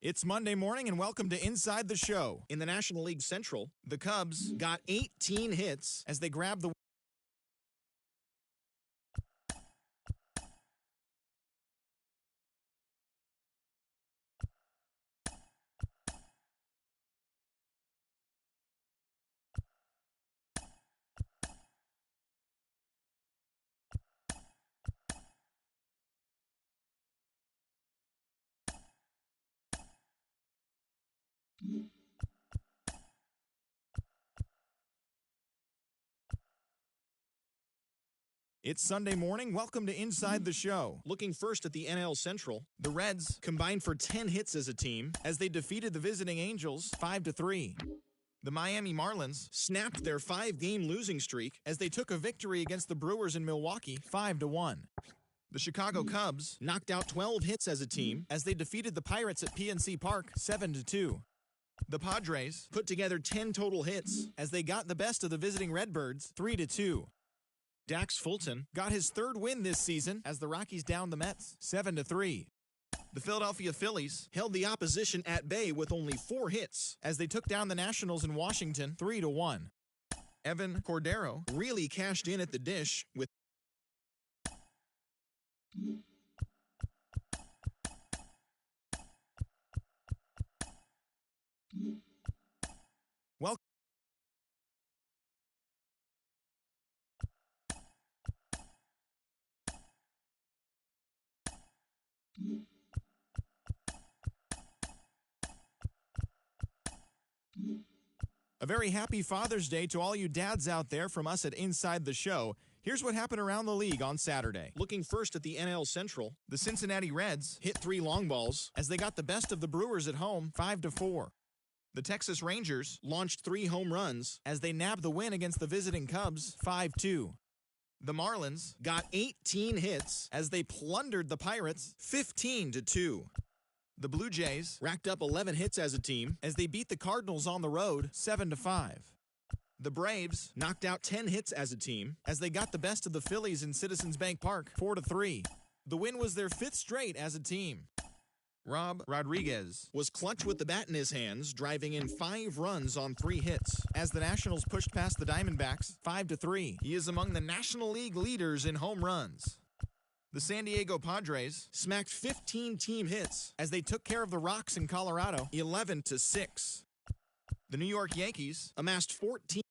S1: It's Monday morning and welcome to Inside the Show. In the National League Central, the Cubs got 18 hits as they grabbed the It's Sunday morning. Welcome to Inside the Show. Looking first at the NL Central, the Reds combined for 10 hits as a team as they defeated the visiting Angels 5-3. The Miami Marlins snapped their 5-game losing streak as they took a victory against the Brewers in Milwaukee 5-1. The Chicago Cubs knocked out 12 hits as a team as they defeated the Pirates at PNC Park 7-2. The Padres put together 10 total hits as they got the best of the visiting Redbirds 3-2. Dax Fulton got his third win this season as the Rockies downed the Mets 7-3. The Philadelphia Phillies held the opposition at bay with only 4 hits as they took down the Nationals in Washington 3-1. Evan Cordero really cashed in at the dish with a very happy Father's Day to all you dads out there from us at Inside the Show. Here's what happened around the league on Saturday. Looking first at the NL Central, the Cincinnati Reds hit 3 long balls as they got the best of the Brewers at home 5-4. The Texas Rangers launched 3 home runs as they nabbed the win against the visiting Cubs 5-2. The Marlins got 18 hits as they plundered the Pirates 15-2. The Blue Jays racked up 11 hits as a team as they beat the Cardinals on the road 7-5. The Braves knocked out 10 hits as a team as they got the best of the Phillies in Citizens Bank Park 4-3. The win was their 5th straight as a team. Rob Rodriguez was clutch with the bat in his hands, driving in 5 runs on 3 hits as the Nationals pushed past the Diamondbacks 5-3. He is among the National League leaders in home runs. The San Diego Padres smacked 15 team hits as they took care of the Rocks in Colorado 11-6. The New York Yankees amassed 14.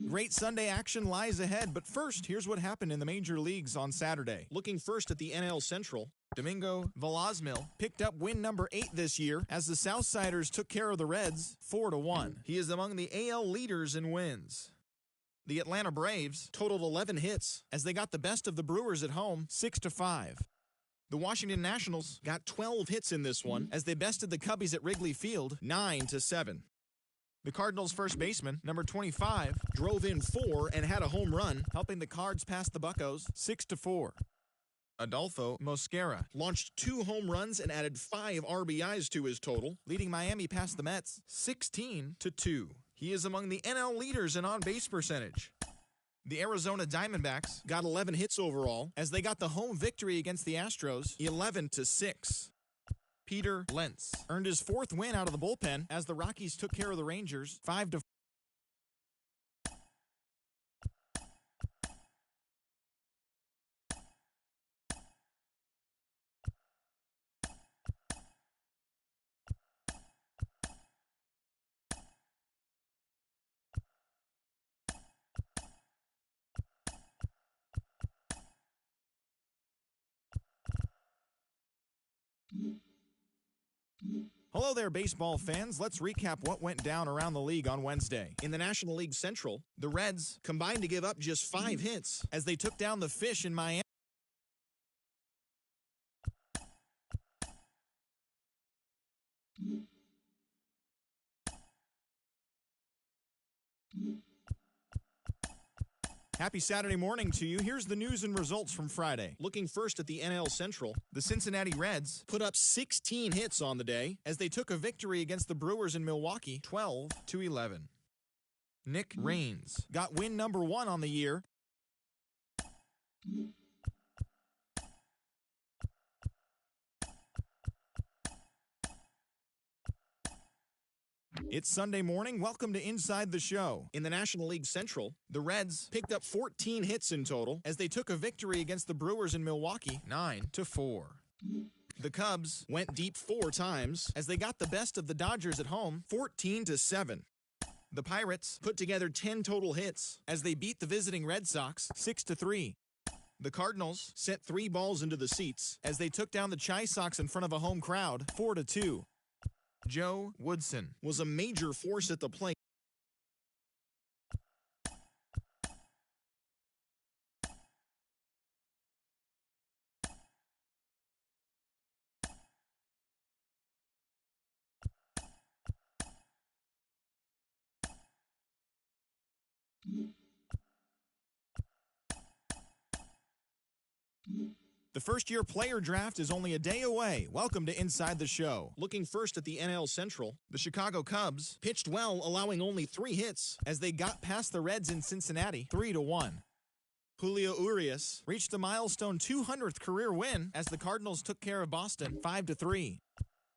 S1: Great Sunday action lies ahead, but first, here's what happened in the major leagues on Saturday. Looking first at the NL Central, Domingo Velasmil picked up win number 8 this year as the Southsiders took care of the Reds 4-1. He is among the AL leaders in wins. The Atlanta Braves totaled 11 hits as they got the best of the Brewers at home 6-5. The Washington Nationals got 12 hits in this one as they bested the Cubbies at Wrigley Field 9-7. The Cardinals' first baseman, number 25, drove in 4 and had a home run, helping the Cards pass the Buccos 6-4. Adolfo Mosquera launched 2 home runs and added 5 RBIs to his total, leading Miami past the Mets 16-2. He is among the NL leaders in on-base percentage. The Arizona Diamondbacks got 11 hits overall as they got the home victory against the Astros 11-6. Peter Lentz earned his 4th win out of the bullpen as the Rockies took care of the Rangers 5-4. Hello there, baseball fans. Let's recap what went down around the league on Wednesday. In the National League Central, the Reds combined to give up just 5 hits as they took down the Fish in Miami. Happy Saturday morning to you. Here's the news and results from Friday. Looking first at the NL Central, the Cincinnati Reds put up 16 hits on the day as they took a victory against the Brewers in Milwaukee, 12-11. Nick Raines got win number 1 on the year. It's Sunday morning. Welcome to Inside the Show. In the National League Central, the Reds picked up 14 hits in total as they took a victory against the Brewers in Milwaukee, 9-4. The Cubs went deep 4 times as they got the best of the Dodgers at home, 14-7. The Pirates put together 10 total hits as they beat the visiting Red Sox, 6-3. The Cardinals sent 3 balls into the seats as they took down the Chi Sox in front of a home crowd, 4-2. Joe Woodson was a major force at the plate. The first-year player draft is only a day away. Welcome to Inside the Show. Looking first at the NL Central, the Chicago Cubs pitched well, allowing only 3 hits as they got past the Reds in Cincinnati, 3-1. Julio Urias reached a milestone 200th career win as the Cardinals took care of Boston, 5-3.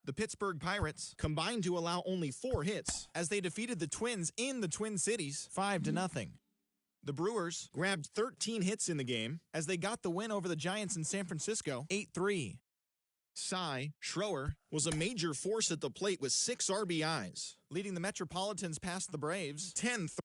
S1: The Pittsburgh Pirates combined to allow only 4 hits as they defeated the Twins in the Twin Cities, 5-0. The Brewers grabbed 13 hits in the game as they got the win over the Giants in San Francisco, 8-3. Cy Schroer was a major force at the plate with 6 RBIs, leading the Metropolitans past the Braves, 10-3.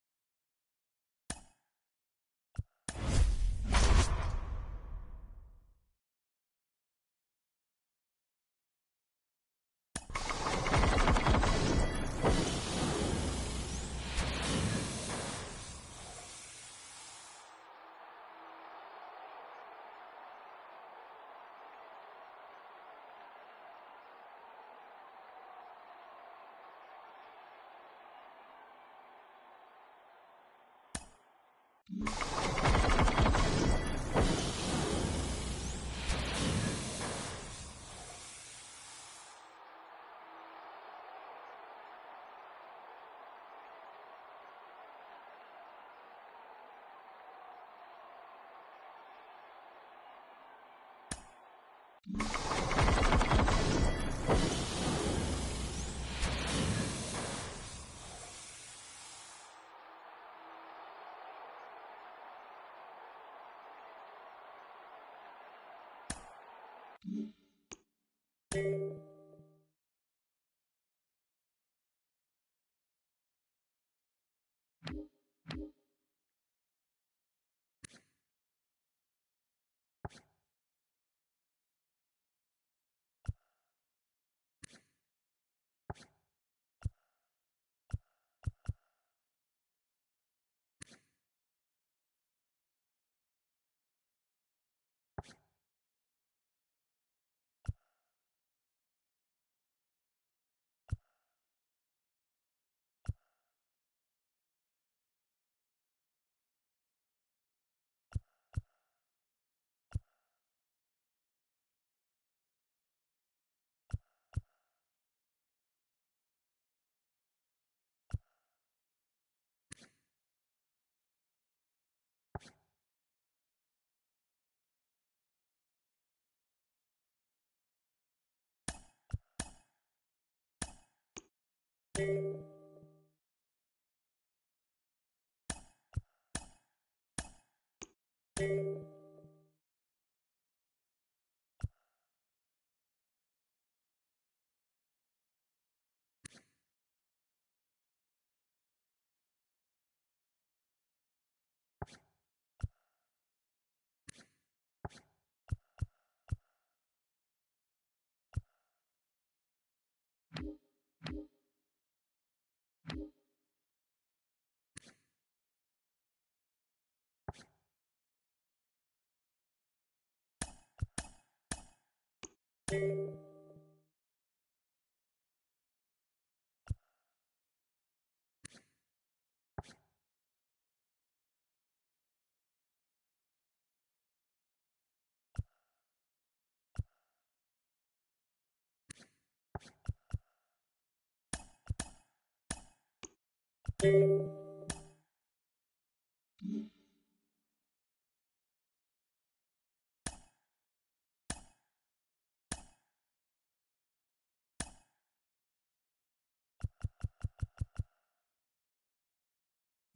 S1: The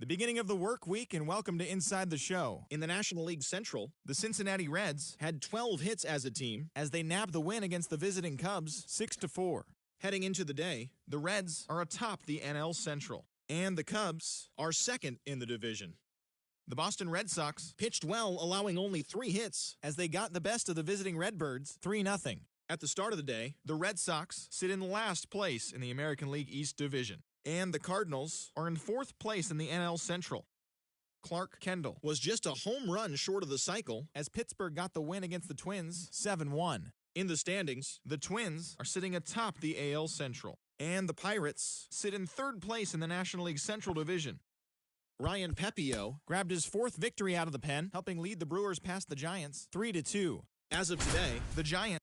S1: beginning of the work week, and welcome to Inside the Show. In the National League Central, the Cincinnati Reds had 12 hits as a team as they nabbed the win against the visiting Cubs 6-4. Heading into the day, the Reds are atop the NL Central, and the Cubs are second in the division. The Boston Red Sox pitched well, allowing only 3 hits as they got the best of the visiting Redbirds 3-0. At the start of the day, the Red Sox sit in last place in the American League East Division, and the Cardinals are in 4th place in the NL Central. Clark Kendall was just a home run short of the cycle as Pittsburgh got the win against the Twins 7-1. In the standings, the Twins are sitting atop the AL Central, and the Pirates sit in 3rd place in the National League Central Division. Ryan Pepio grabbed his 4th victory out of the pen, helping lead the Brewers past the Giants 3-2. As of today, the Giants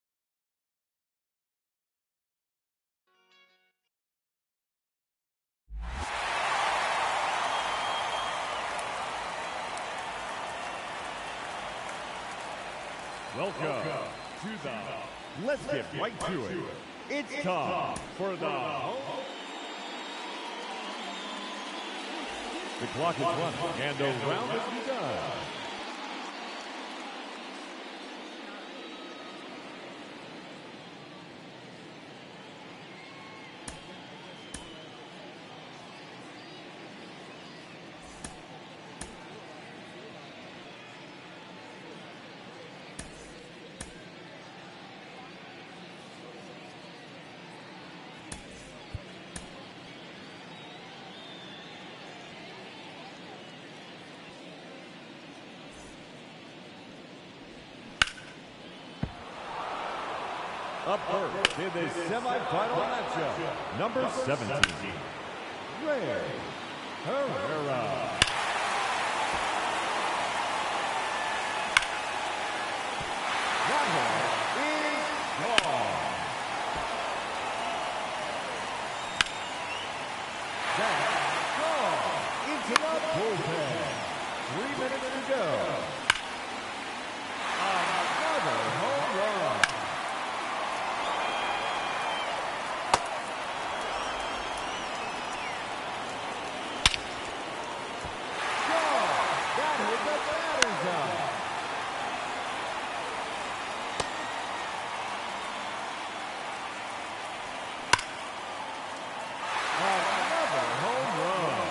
S5: Welcome to the Let's Get Right to It. It's time for the home. The clock is running and the round has begun. Up first in the semifinal matchup, number 17, Ray Herrera. That one is gone. That's gone into the bullpen. 3 minutes to go. Another home run. Another home run.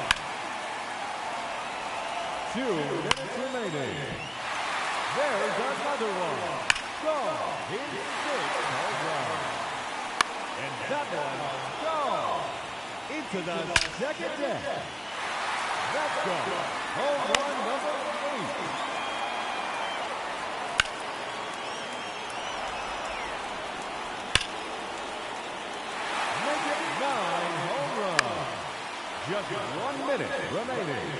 S5: 2 minutes remaining. There's another one. Gone. His 6th home run. And that one gone into the second deck. That's gone. Home run number 8. Make it 9 home runs. Just 1 minute remaining.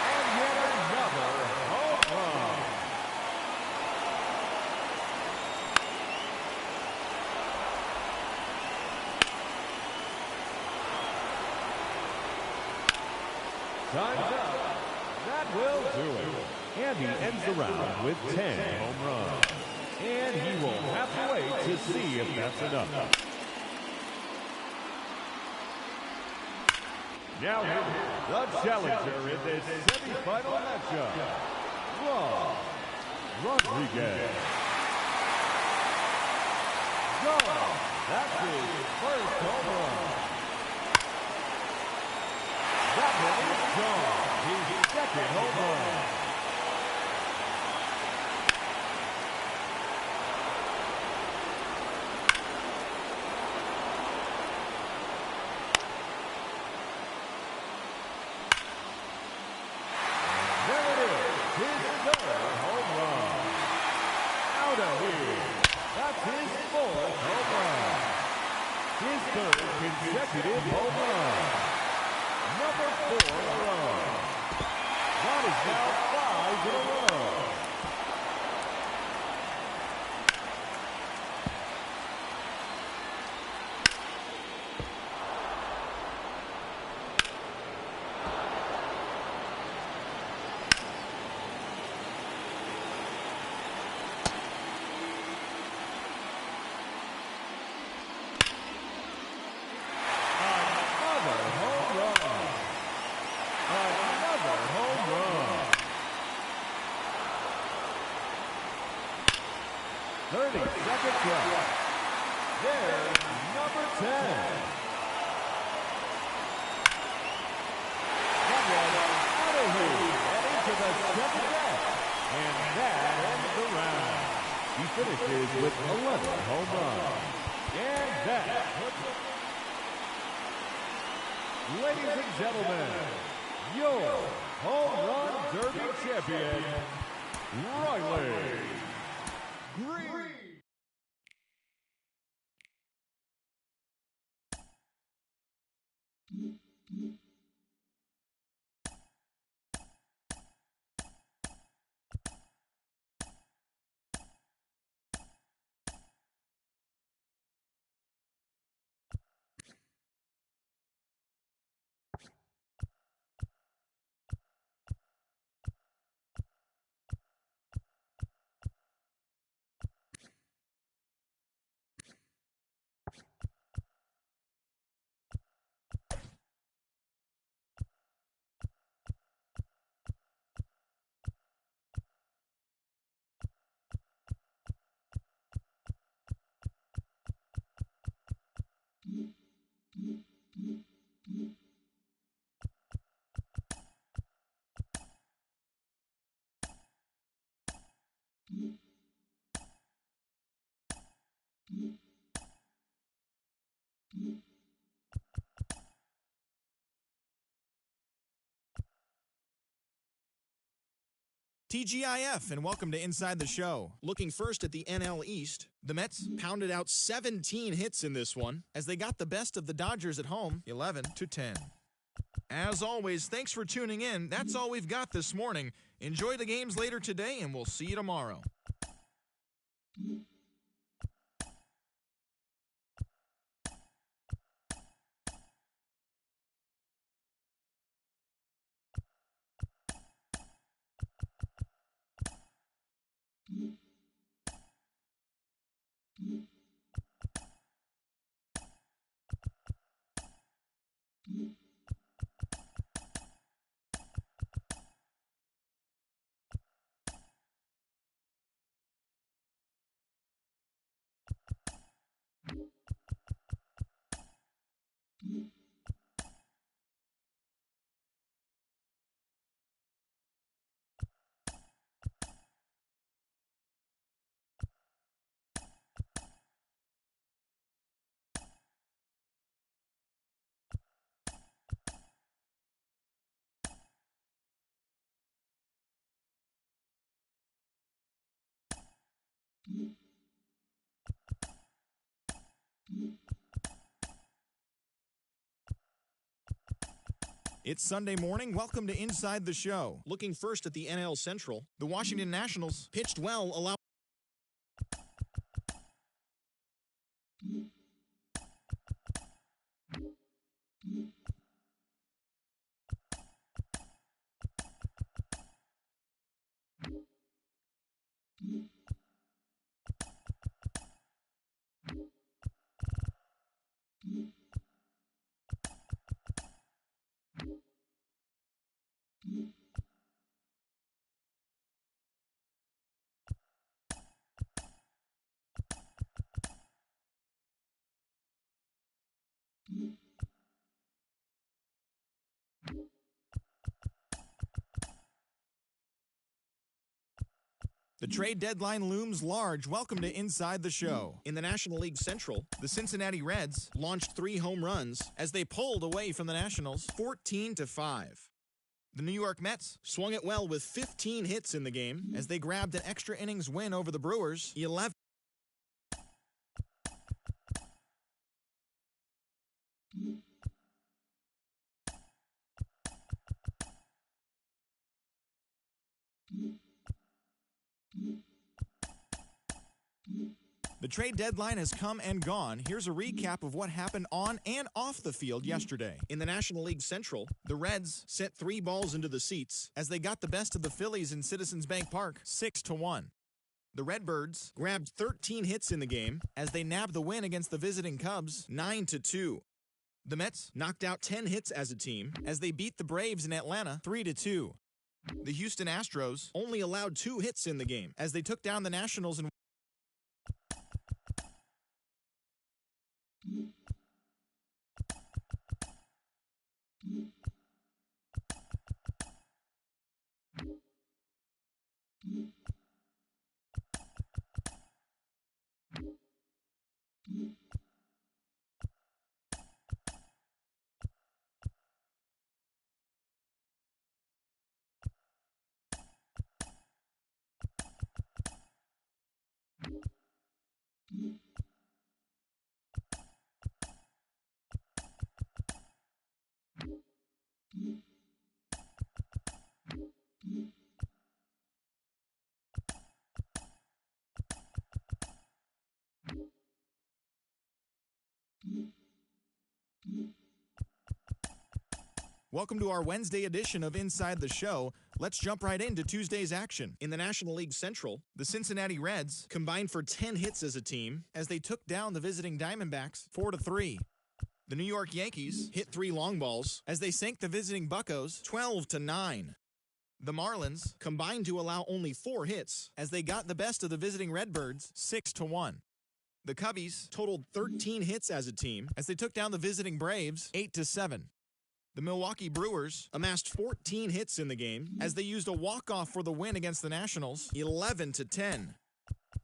S5: And yet another home run. Time's up. That will do it. And he ends the round with 10 home runs. And he will have to wait to see if that's enough. Now the challenger in this semifinal matchup, Rob Rodriguez. Gone. That's his first home run. That one is gone. His second home run. There it is, his 3rd home run. Out of here. That's his 4th home run. His 3rd consecutive home run. Number 4 in a row. That is now 5 in a row. 32nd truck. There's number 10. That one out of here and into the second deck. And that ends the round. He finishes with 11 home runs. And that, ladies and gentlemen, your home run derby champion, Riley Green.
S1: TGIF, and welcome to Inside the Show. Looking first at the NL East, the Mets pounded out 17 hits in this one as they got the best of the Dodgers at home, 11-10. As always, thanks for tuning in. That's all we've got this morning. Enjoy the games later today, and we'll see you tomorrow. It's Sunday morning. Welcome to Inside the Show. Looking first at the NL Central, the Washington Nationals pitched well, allowing the trade deadline looms large. Welcome to Inside the Show. In the National League Central, the Cincinnati Reds launched 3 home runs as they pulled away from the Nationals 14-5. The New York Mets swung it well with 15 hits in the game as they grabbed an extra innings win over the Brewers 11. The trade deadline has come and gone. Here's a recap of what happened on and off the field yesterday. In the National League Central, the Reds sent 3 balls into the seats as they got the best of the Phillies in Citizens Bank Park, 6-1. The Redbirds grabbed 13 hits in the game as they nabbed the win against the visiting Cubs, 9-2. The Mets knocked out 10 hits as a team as they beat the Braves in Atlanta, 3-2. The Houston Astros only allowed 2 hits in the game as they took down the Nationals in Welcome to our Wednesday edition of Inside the Show. Let's jump right into Tuesday's action. In the National League Central, the Cincinnati Reds combined for 10 hits as a team as they took down the visiting Diamondbacks 4-3. The New York Yankees hit 3 long balls as they sank the visiting Buccos 12-9. The Marlins combined to allow only 4 hits as they got the best of the visiting Redbirds 6-1. The Cubbies totaled 13 hits as a team as they took down the visiting Braves 8-7. The Milwaukee Brewers amassed 14 hits in the game as they used a walk-off for the win against the Nationals 11-10.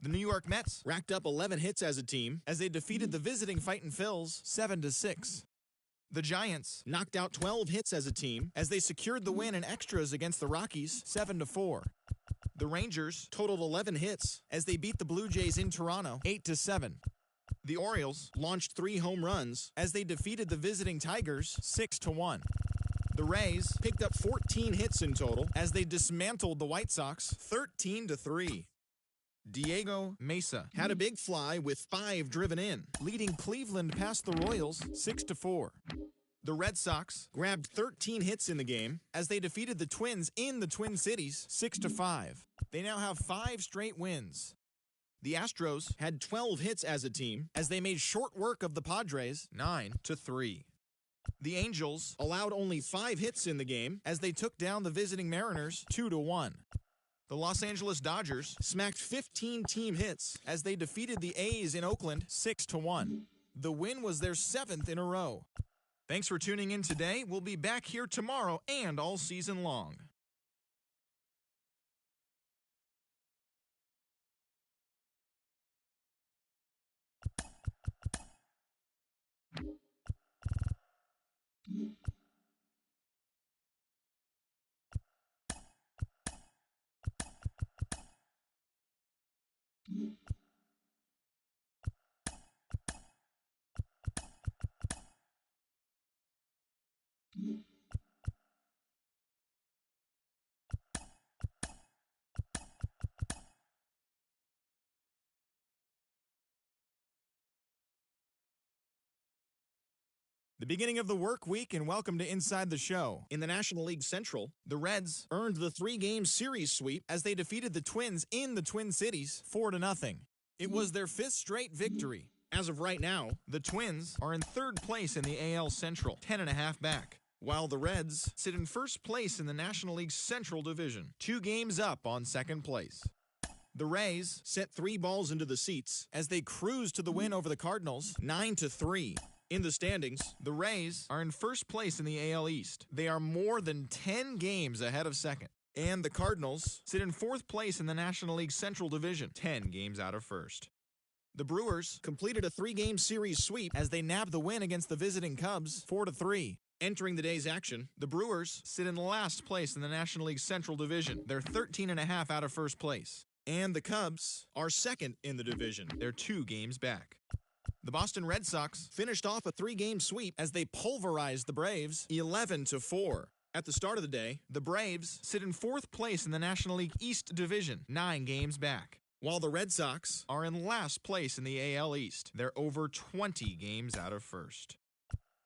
S1: The New York Mets racked up 11 hits as a team as they defeated the visiting Fightin' Phils 7-6. The Giants knocked out 12 hits as a team as they secured the win in extras against the Rockies 7-4. The Rangers totaled 11 hits as they beat the Blue Jays in Toronto 8-7. The Orioles launched 3 home runs as they defeated the visiting Tigers 6-1. The Rays picked up 14 hits in total as they dismantled the White Sox 13-3. Diego Mesa had a big fly with 5 driven in, leading Cleveland past the Royals 6-4. The Red Sox grabbed 13 hits in the game as they defeated the Twins in the Twin Cities 6-5. They now have 5 straight wins. The Astros had 12 hits as a team as they made short work of the Padres 9-3. The Angels allowed only 5 hits in the game as they took down the visiting Mariners 2-1. The Los Angeles Dodgers smacked 15 team hits as they defeated the A's in Oakland 6-1. The win was their 7th in a row. Thanks for tuning in today. We'll be back here tomorrow and all season long. The beginning of the work week, and welcome to Inside the Show. In the National League Central, the Reds earned the 3-game series sweep as they defeated the Twins in the Twin Cities 4-0. It was their 5th straight victory. As of right now, the Twins are in 3rd place in the AL Central, 10.5 back, while the Reds sit in 1st place in the National League Central Division, 2 games up on 2nd place. The Rays set 3 balls into the seats as they cruised to the win over the Cardinals 9-3. In the standings, the Rays are in 1st place in the AL East. They are more than 10 games ahead of 2nd. And the Cardinals sit in 4th place in the National League Central Division, 10 games out of 1st. The Brewers completed a 3-game series sweep as they nabbed the win against the visiting Cubs 4-3. Entering the day's action, the Brewers sit in last place in the National League Central Division. They're 13.5 out of 1st place. And the Cubs are 2nd in the division. They're 2 games back. The Boston Red Sox finished off a 3-game sweep as they pulverized the Braves 11-4. At the start of the day, the Braves sit in 4th place in the National League East Division, 9 games back, while the Red Sox are in last place in the AL East. They're over 20 games out of 1st.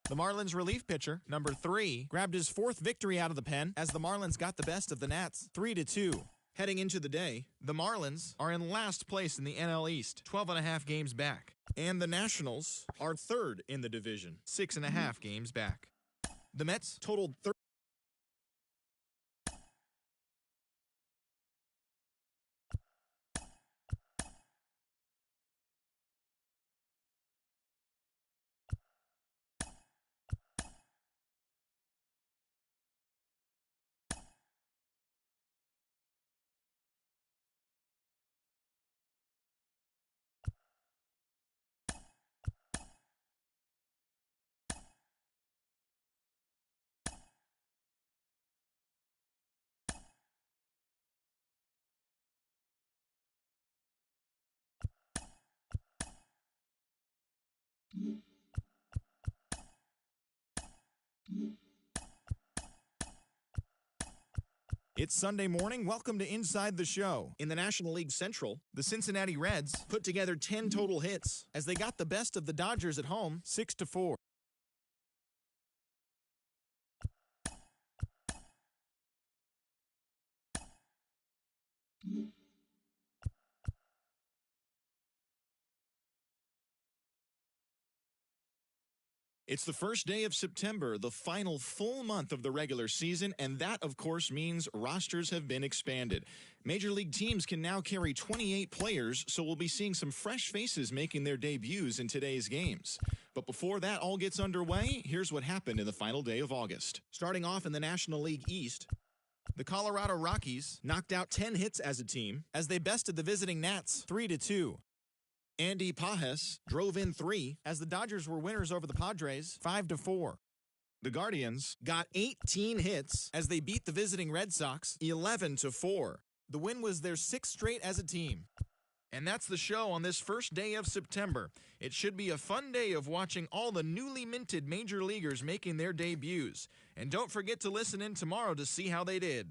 S1: The Marlins relief pitcher, number 3, grabbed his 4th victory out of the pen as the Marlins got the best of the Nats 3-2. Heading into the day, the Marlins are in last place in the NL East, 12.5 games back. And the Nationals are 3rd in the division, 6.5 games back. The Mets totaled It's Sunday morning. Welcome to Inside the Show. In the National League Central, the Cincinnati Reds put together 10 total hits as they got the best of the Dodgers at home, 6-4. It's the first day of September, the final full month of the regular season, and that, of course, means rosters have been expanded. Major League teams can now carry 28 players, so we'll be seeing some fresh faces making their debuts in today's games. But before that all gets underway, here's what happened in the final day of August. Starting off in the National League East, the Colorado Rockies knocked out 10 hits as a team as they bested the visiting Nats 3-2. Andy Pajes drove in 3 as the Dodgers were winners over the Padres 5-4. The Guardians got 18 hits as they beat the visiting Red Sox 11-4. The win was their 6th straight as a team. And that's the show on this first day of September. It should be a fun day of watching all the newly minted major leaguers making their debuts. And don't forget to listen in tomorrow to see how they did.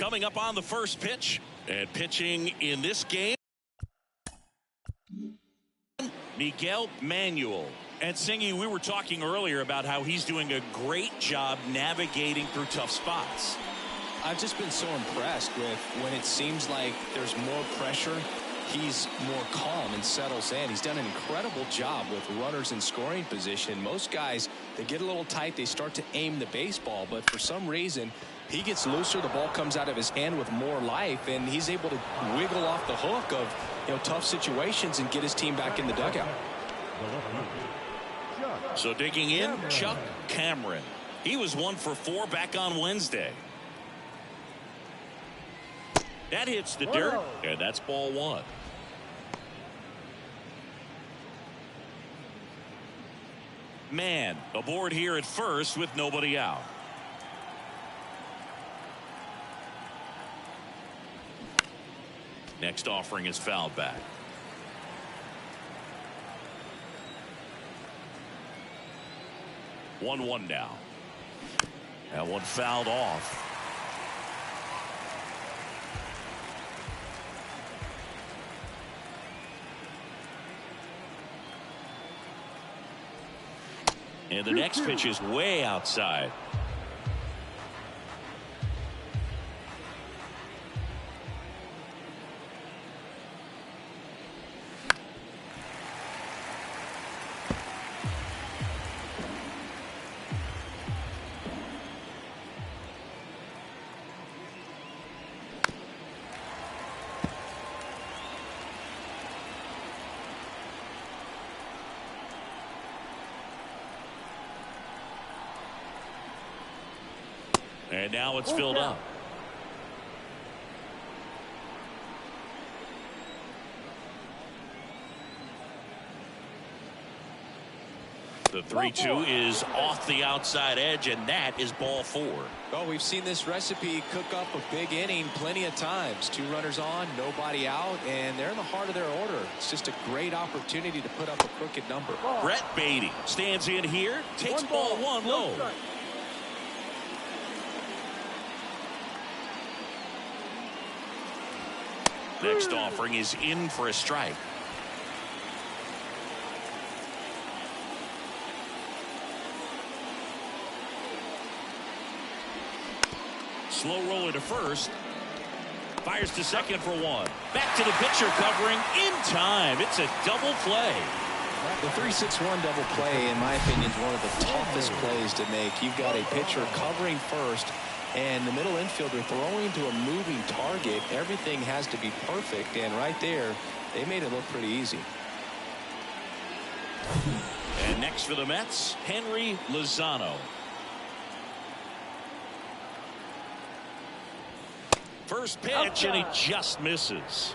S2: coming up on the first pitch. And pitching in this game, Miguel Manuel. And Singy, we were talking earlier about how he's doing a great job navigating through tough spots.
S3: I've just been so impressed with when it seems like there's more pressure, he's more calm and settles in. He's done an incredible job with runners in scoring position. Most guys, they get a little tight, they start to aim the baseball, but for some reason, he gets looser, the ball comes out of his hand with more life, and he's able to wiggle off the hook of tough situations and get his team back in the dugout.
S2: So digging in, Chuck Cameron. He was 1 for 4 back on Wednesday. That hits the dirt, and that's ball 1. Man aboard here at first with nobody out. Next offering is fouled back. 1-1 now. That one fouled off. And the next pitch is way outside. And now it's filled up. The 3-2 is off the outside edge, and that is ball 4.
S3: Well, we've seen this recipe cook up a big inning plenty of times. 2 runners on, nobody out, and they're in the heart of their order. It's just a great opportunity to put up a crooked number.
S2: Brett Beatty stands in here, takes ball 1 low. Next offering is in for a strike. Slow roller to first. Fires to second for 1. Back to the pitcher covering in time. It's a double play.
S3: The 3-6-1 double play, in my opinion, is one of the toughest plays to make. You've got a pitcher covering first, and the middle infielder throwing to a moving target. Everything has to be perfect, and right there, they made it look pretty easy.
S2: And next for the Mets, Henry Lozano. First pitch, and he just misses.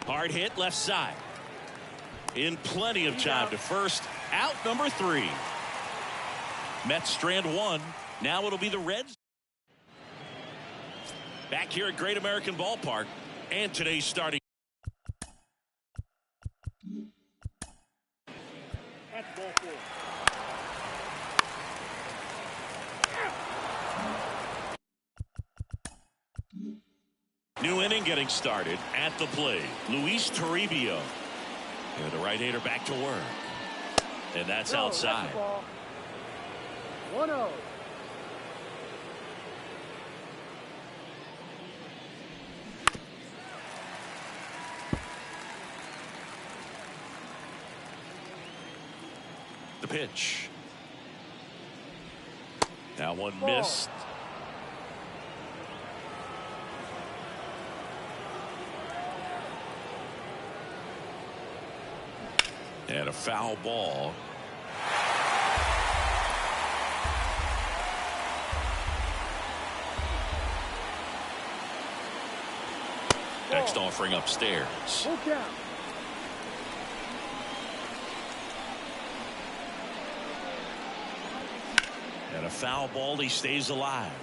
S2: Hard hit left side. In plenty of time to first. Out number 3. Mets strand 1. Now it'll be the Reds. Back here at Great American Ballpark. And today's starting. New inning getting started at the plate. Luis Toribio. And the right-hander back to work. And that's outside.
S4: 1-0.
S2: The pitch. Now one missed. And a foul ball. Next offering upstairs.
S4: Full count.
S2: And a foul ball. He stays alive.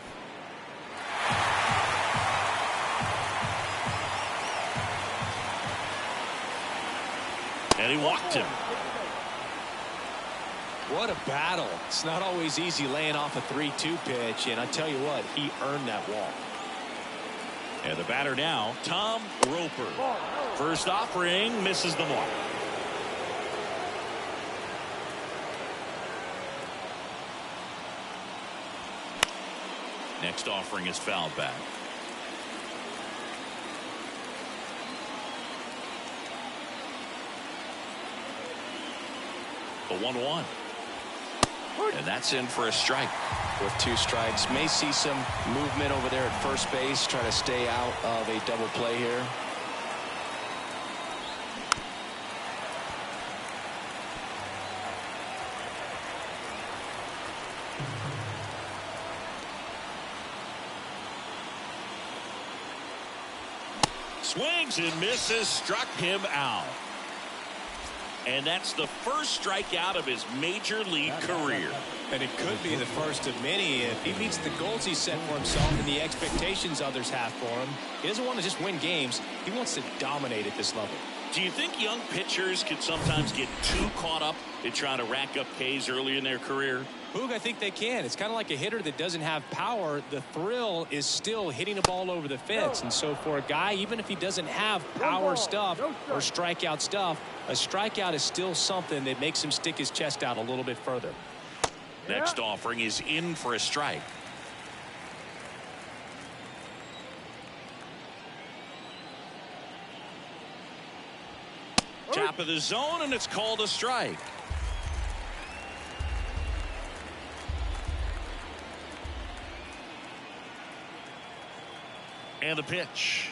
S2: And he walked him.
S3: What a battle. It's not always easy laying off a 3-2 pitch, and I tell you what, he earned that walk.
S2: And the batter now, Tom Roper. First offering, misses the mark. Next offering is fouled back. The 1-1. And that's in for a strike.
S3: With 2 strikes, may see some movement over there at first base, try to stay out of a double play here.
S2: Swings and misses, struck him out. And that's the first strikeout of his major league career.
S3: And it could be the first of many if he meets the goals he set for himself and the expectations others have for him. He doesn't want to just win games. He wants to dominate at this level.
S2: Do you think young pitchers could sometimes get too caught up in trying to rack up Ks early in their career?
S3: Boog, I think they can. It's kind of like a hitter that doesn't have power. The thrill is still hitting the ball over the fence. And so for a guy, even if he doesn't have power stuff or strikeout stuff, a strikeout is still something that makes him stick his chest out a little bit further.
S2: Next offering is in for a strike. Top of the zone, and it's called a strike. And the pitch.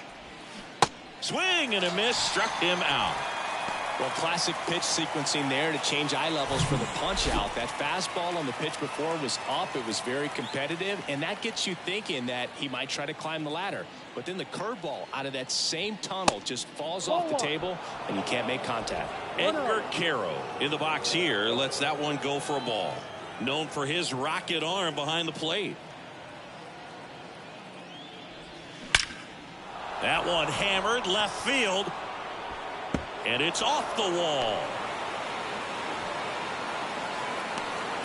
S2: Swing and a miss, struck him out.
S3: Well, classic pitch sequencing there to change eye levels for the punch out. That fastball on the pitch before was up. It was very competitive, and that gets you thinking that he might try to climb the ladder. But then the curveball out of that same tunnel just falls off the table, and you can't make contact.
S2: Edgar Caro in the box here lets that one go for a ball. Known for his rocket arm behind the plate. That one hammered left field. And it's off the wall.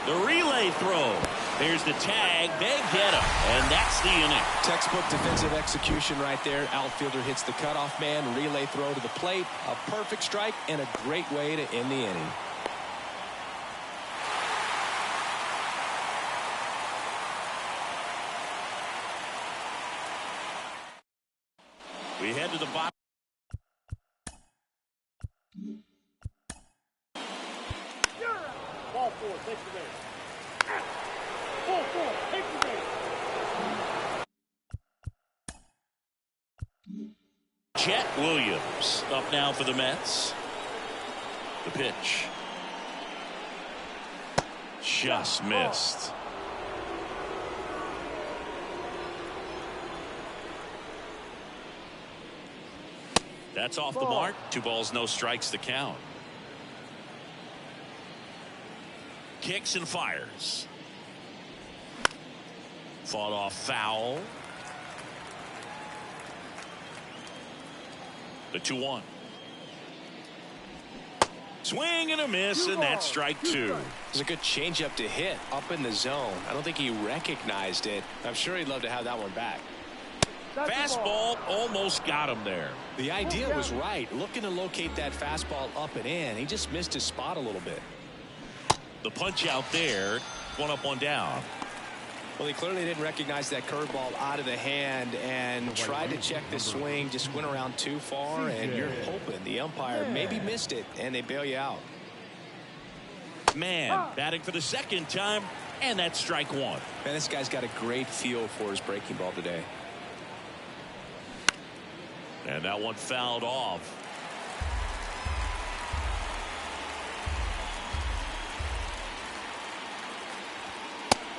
S2: The relay throw. There's the tag. They get him. And that's the inning.
S3: Textbook defensive execution right there. Outfielder hits the cutoff man. Relay throw to the plate. A perfect strike and a great way to end the inning.
S2: We head to the bottom.
S4: Ball 4, take the base. Ball 4, take the base.
S2: Chet Williams up now for the Mets. The pitch. Just missed. That's off the mark. 2 balls, no strikes to count. Kicks and fires. Fought off foul. The 2-1. Swing and a miss, and that's strike 2.
S3: It was a good changeup to hit up in the zone. I don't think he recognized it. I'm sure he'd love to have that one back.
S2: Fastball almost got him there.
S3: The idea was right. Looking to locate that fastball up and in. He just missed his spot a little bit.
S2: The punch out there. 1 up, 1 down.
S3: Well, he clearly didn't recognize that curveball out of the hand and tried to check the swing. Just went around too far, and you're hoping the umpire maybe missed it, and they bail you out.
S2: Man, batting for the second time, and that's strike 1.
S3: Man, this guy's got a great feel for his breaking ball today.
S2: And that one fouled off.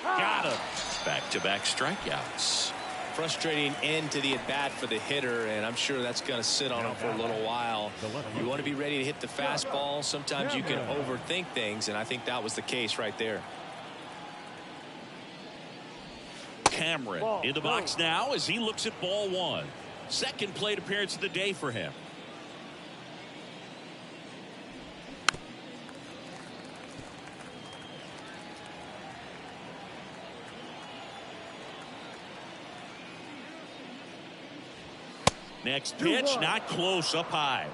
S2: Got him. Back-to-back strikeouts.
S3: Frustrating end to the at-bat for the hitter, and I'm sure that's going to sit on him for a little while. You want to be ready to hit the fastball. Sometimes you can overthink things, and I think that was the case right there.
S2: Cameron in the box now as he looks at ball 1. Second plate appearance of the day for him. Next pitch, not close, up high.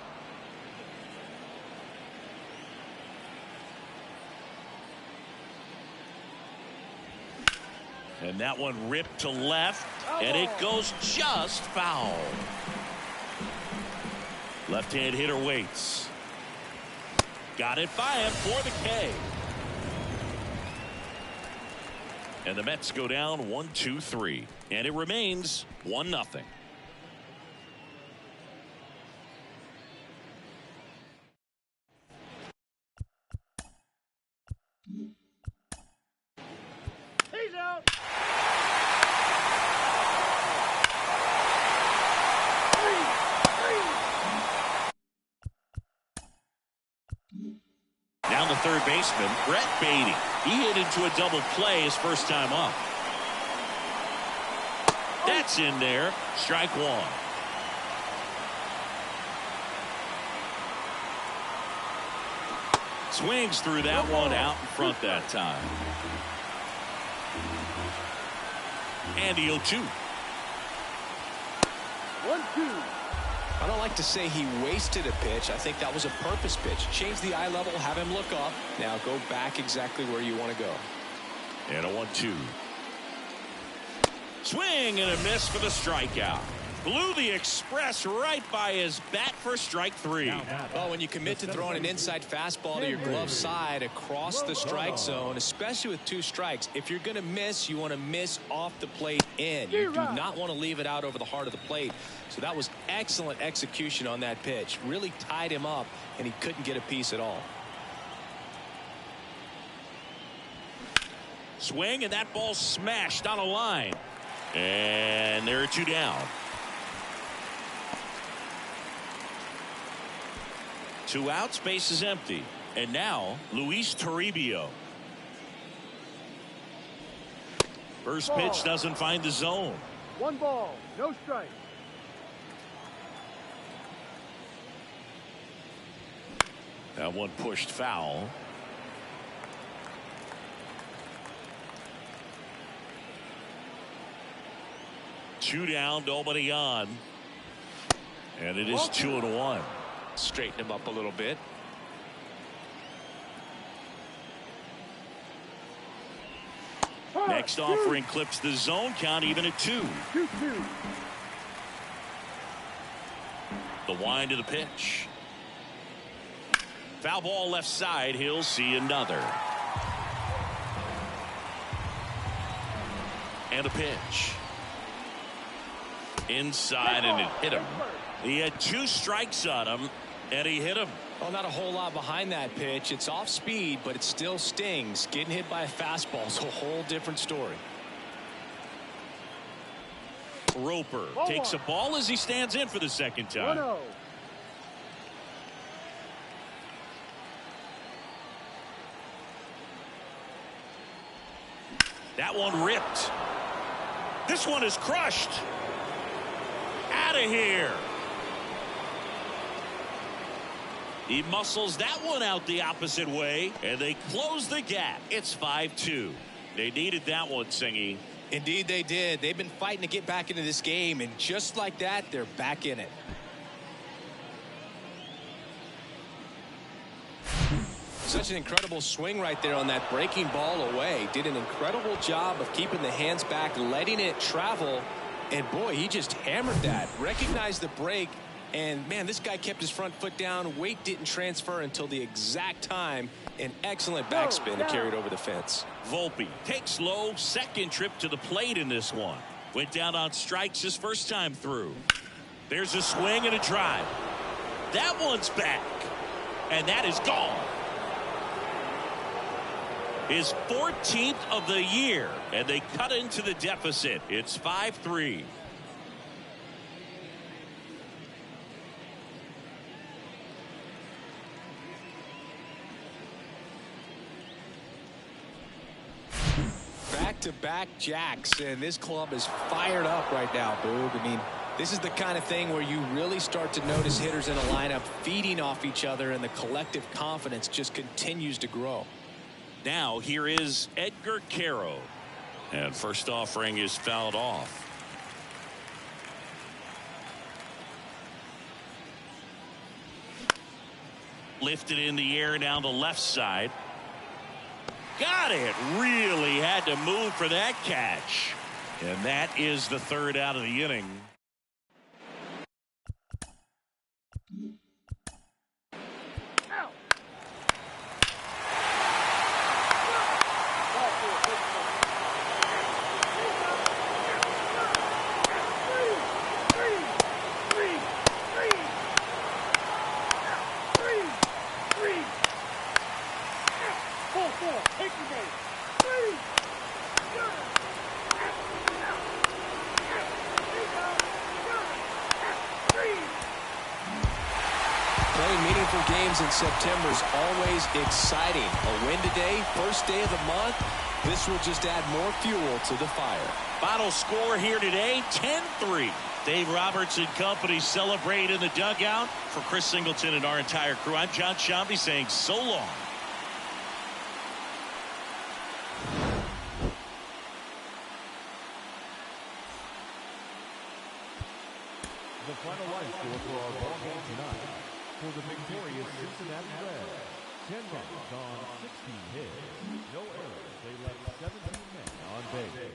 S2: And that one ripped to left, and it goes just foul. Left-hand hitter waits. Got it by him for the K. And the Mets go down 1-2-3, and it remains 1-0.
S4: He's out.
S2: Down the third baseman, Brett Beatty. He hit into a double play his first time up. That's in there. Strike one. Swings through that one out in front that time. And the 0-2.
S4: 1-2.
S3: I don't like to say he wasted a pitch. I think that was a purpose pitch. Change the eye level, have him look up. Now go back exactly where you want to go.
S2: And a 1-2. Swing and a miss for the strikeout. Blew the express right by his bat for strike three.
S3: Well, when you commit to throwing an inside fastball to your glove side across the strike zone, especially with 2 strikes, if you're going to miss, you want to miss off the plate in. You do not want to leave it out over the heart of the plate. So that was excellent execution on that pitch. Really tied him up, and he couldn't get a piece at all.
S2: Swing, and that ball smashed on a line. And there are 2 down. 2 outs, base is empty. And now Luis Toribio. First pitch doesn't find the zone.
S4: 1 ball, no strike.
S2: That one pushed foul. Two down, nobody on. And it is 2-1.
S3: Straighten him up a little bit.
S2: Next offering clips the zone count even at 2.
S4: 2-2.
S2: The wind of the pitch. Foul ball left side. He'll see another. And a pitch. Inside, and it hit him. He had 2 strikes on him, and he hit him.
S3: Well, not a whole lot behind that pitch. It's off speed, but it still stings. Getting hit by a fastball is a whole different story.
S2: Roper takes a ball as he stands in for the second time.
S4: 1-0.
S2: That one ripped. This one is crushed. Out of here. He muscles that one out the opposite way, and they close the gap. It's 5-2. They needed that one, Singy.
S3: Indeed they did. They've been fighting to get back into this game, and just like that, they're back in it. Such an incredible swing right there on that breaking ball away. Did an incredible job of keeping the hands back, letting it travel, and boy, he just hammered that. Recognized the break, and man, this guy kept his front foot down. Weight didn't transfer until the exact time. An excellent backspin to carry it over the fence.
S2: Volpe takes low, second trip to the plate in this one. Went down on strikes his first time through. There's a swing and a drive. That one's back, and that is gone. His 14th of the year, and they cut into the deficit. It's 5-3.
S3: Back-to-back jacks, and this club is fired up right now, Boog. I mean, this is the kind of thing where you really start to notice hitters in a lineup feeding off each other, and the collective confidence just continues to grow.
S2: Now here is Edgar Caro, and first offering is fouled off. Lifted in the air down the left side. Got it. Really had to move for that catch. And that is the third out of the inning.
S3: Playing meaningful games in September is always exciting. A win today, first day of the month. This will just add more fuel to the fire.
S2: Final score here today, 10-3. Dave Roberts and company celebrate in the dugout. For Chris Singleton and our entire crew, I'm John Shambi saying so long.
S5: The final line score for our ball game tonight. For the victorious Cincinnati Reds, 10 runs on 16 hits. No errors. They left 17 men on base.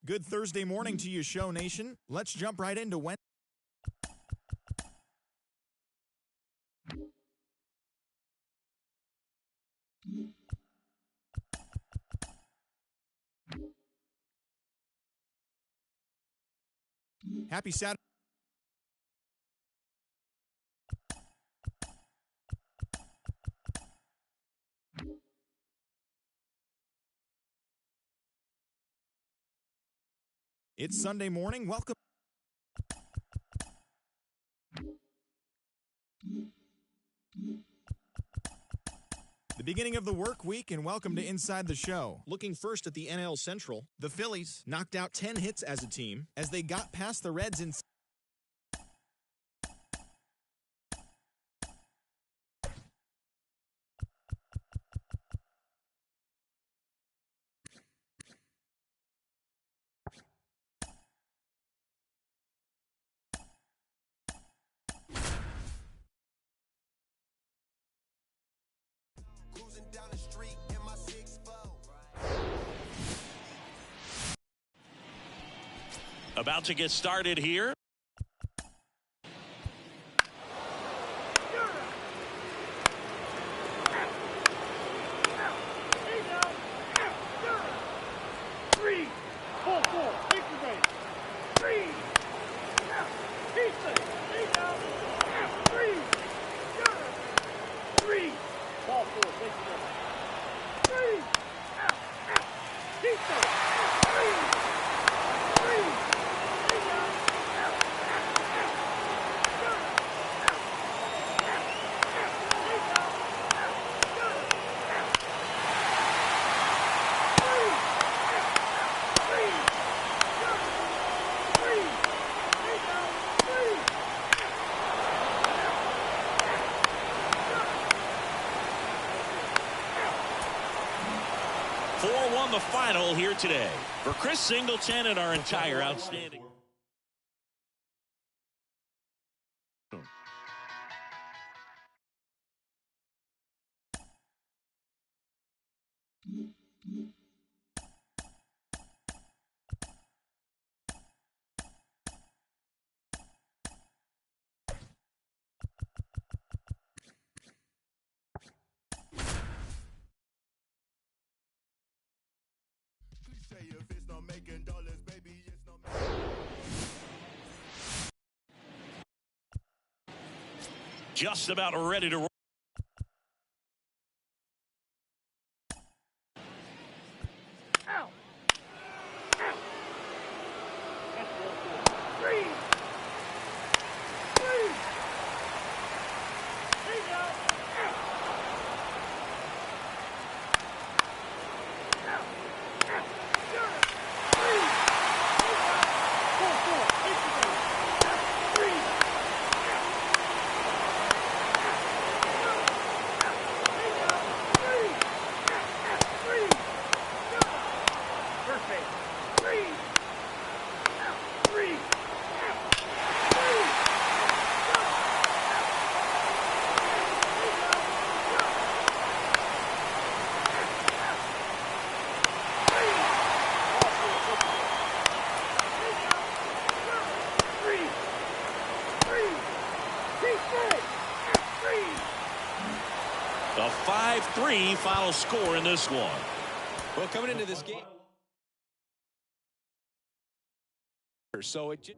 S1: Good Thursday morning to you, Show Nation. Let's jump right into Wednesday. Happy Saturday. It's Sunday morning. Welcome. The beginning of the work week, and welcome to Inside the Show. Looking first at the NL Central, the Phillies knocked out 10 hits as a team as they got past the Reds in
S2: About to get started here. The final here today for Chris Singleton and our entire outstanding. Just about ready to roll. The 5-3 final score in this one.
S3: Well, coming into this game, so it.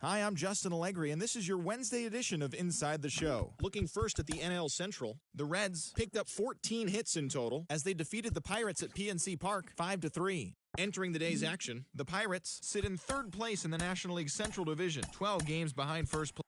S1: Hi, I'm Justin Allegri, and this is your Wednesday edition of Inside the Show. Looking first at the NL Central, the Reds picked up 14 hits in total as they defeated the Pirates at PNC Park 5-3. Entering the day's action, the Pirates sit in third place in the National League Central Division, 12 games behind first place.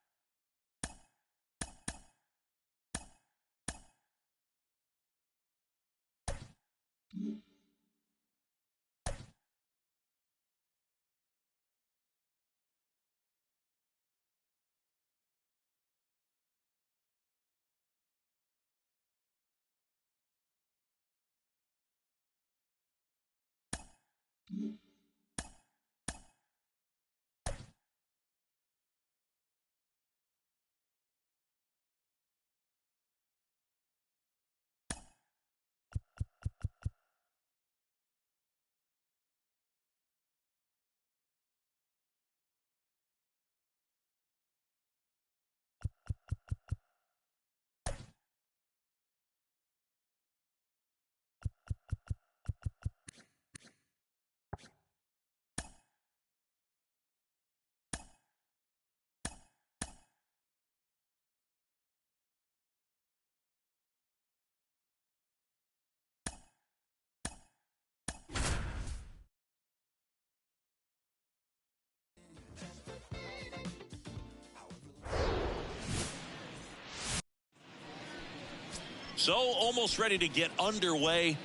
S2: So almost ready to get underway.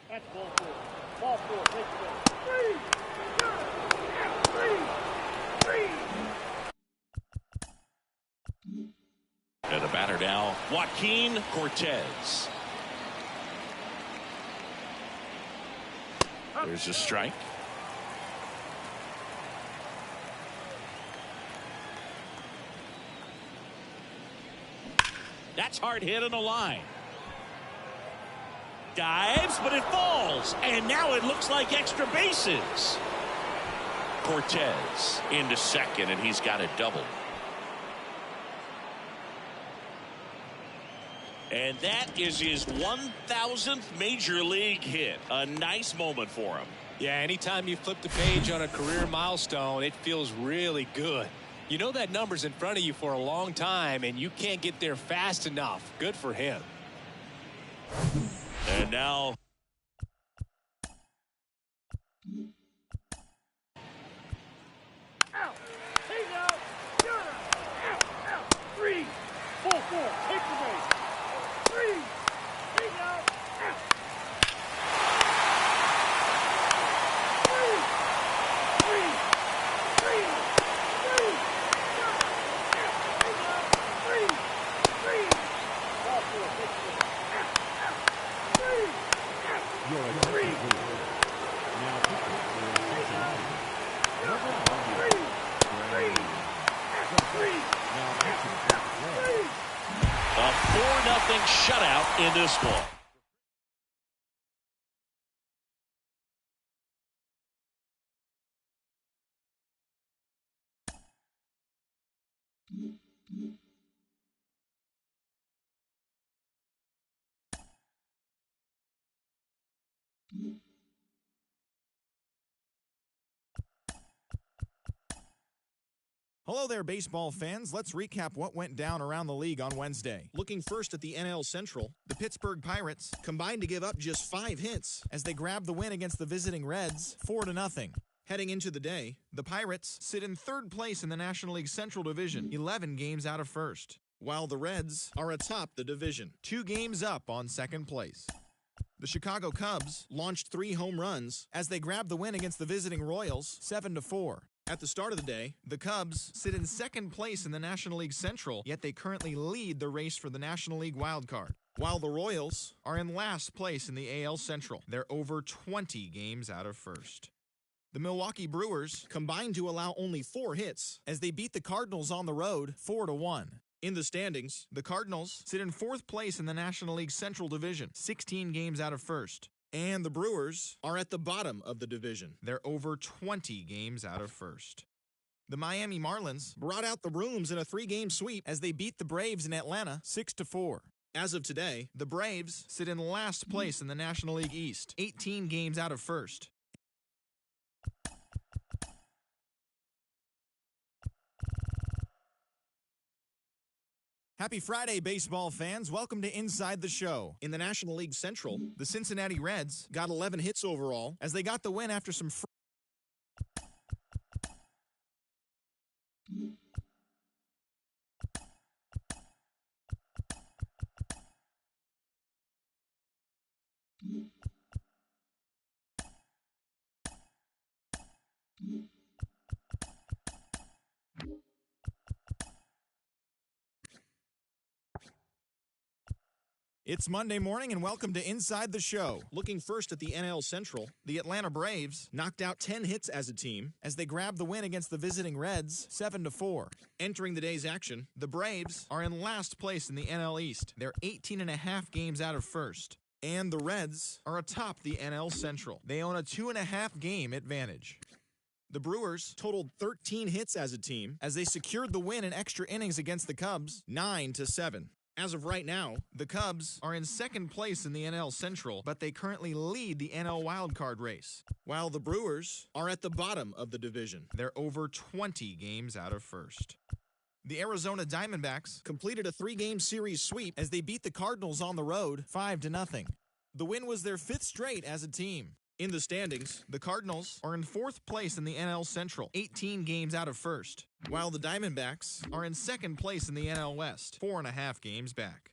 S5: That's ball four. Ball four. Take it.
S2: And the batter now Joaquin Cortez. There's a strike. That's hard hit on the line. Dives, but it falls. And now it looks like extra bases. Cortez into second, and he's got a double. And that is his 1,000th major league hit. A nice moment for him.
S3: Yeah, anytime you flip the page on a career milestone, it feels really good. You know that number's in front of you for a long time, and you can't get there fast enough. Good for him.
S2: And now
S4: Out. He's out. You're out. Out. 3. 4. Take the base. 3. He's out. Out. 3. 3. 3. 3. 3. Ball 4. Take the base. Out. Out. 3. Out.
S5: You're a
S4: 3.
S5: Now, Cincinnati. Number 1.
S4: 3. 3.
S5: Now, pitching.
S2: a 4-0 shutout in this one.
S1: Hello there, baseball fans. Let's recap what went down around the league on Wednesday. Looking first at the NL Central, the Pittsburgh Pirates combined to give up just 5 hits as they grabbed the win against the visiting Reds 4-0. Heading into the day, the Pirates sit in 3rd place in the National League Central Division, 11 games out of 1st, while the Reds are atop the division, 2 games up on 2nd place. The Chicago Cubs launched 3 home runs as they grabbed the win against the visiting Royals 7-4. At the start of the day, the Cubs sit in 2nd place in the National League Central, yet they currently lead the race for the National League wildcard, while the Royals are in last place in the AL Central. They're over 20 games out of 1st. The Milwaukee Brewers combined to allow only 4 hits as they beat the Cardinals on the road 4-1. In the standings, the Cardinals sit in 4th place in the National League Central Division, 16 games out of 1st. And the Brewers are at the bottom of the division. They're over 20 games out of 1st. The Miami Marlins brought out the brooms in a 3-game sweep as they beat the Braves in Atlanta 6-4. As of today, the Braves sit in last place in the National League East, 18 games out of 1st. Happy Friday, baseball fans. Welcome to Inside the Show. In the National League Central, the Cincinnati Reds got 11 hits overall as they got the win after some It's Monday morning and welcome to Inside the Show. Looking first at the NL Central, the Atlanta Braves knocked out 10 hits as a team as they grabbed the win against the visiting Reds 7-4. Entering the day's action, the Braves are in last place in the NL East. They're 18.5 games out of 1st. And the Reds are atop the NL Central. They own a 2.5 game advantage. The Brewers totaled 13 hits as a team as they secured the win in extra innings against the Cubs 9-7. As of right now, the Cubs are in 2nd place in the NL Central, but they currently lead the NL wildcard race, while the Brewers are at the bottom of the division. They're over 20 games out of 1st. The Arizona Diamondbacks completed a 3-game series sweep as they beat the Cardinals on the road 5-0. The win was their 5th straight as a team. In the standings, the Cardinals are in 4th place in the NL Central, 18 games out of 1st, while the Diamondbacks are in 2nd place in the NL West, 4.5 games back.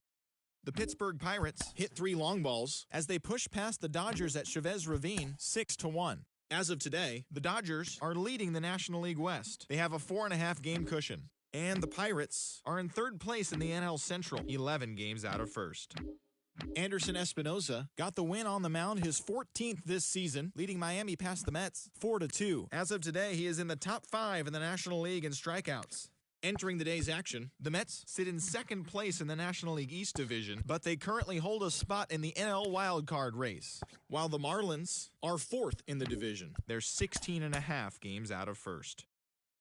S1: The Pittsburgh Pirates hit 3 long balls as they pushed past the Dodgers at Chavez Ravine 6-1. As of today, the Dodgers are leading the National League West. They have a 4.5 game cushion. And the Pirates are in third place in the NL Central, 11 games out of first. Anderson Espinoza got the win on the mound, his 14th this season, leading Miami past the Mets 4-2. As of today, he is in the top 5 in the National League in strikeouts. Entering the day's action, the Mets sit in second place in the National League East Division, but they currently hold a spot in the NL wildcard race, while the Marlins are 4th in the division. They're 16.5 games out of first.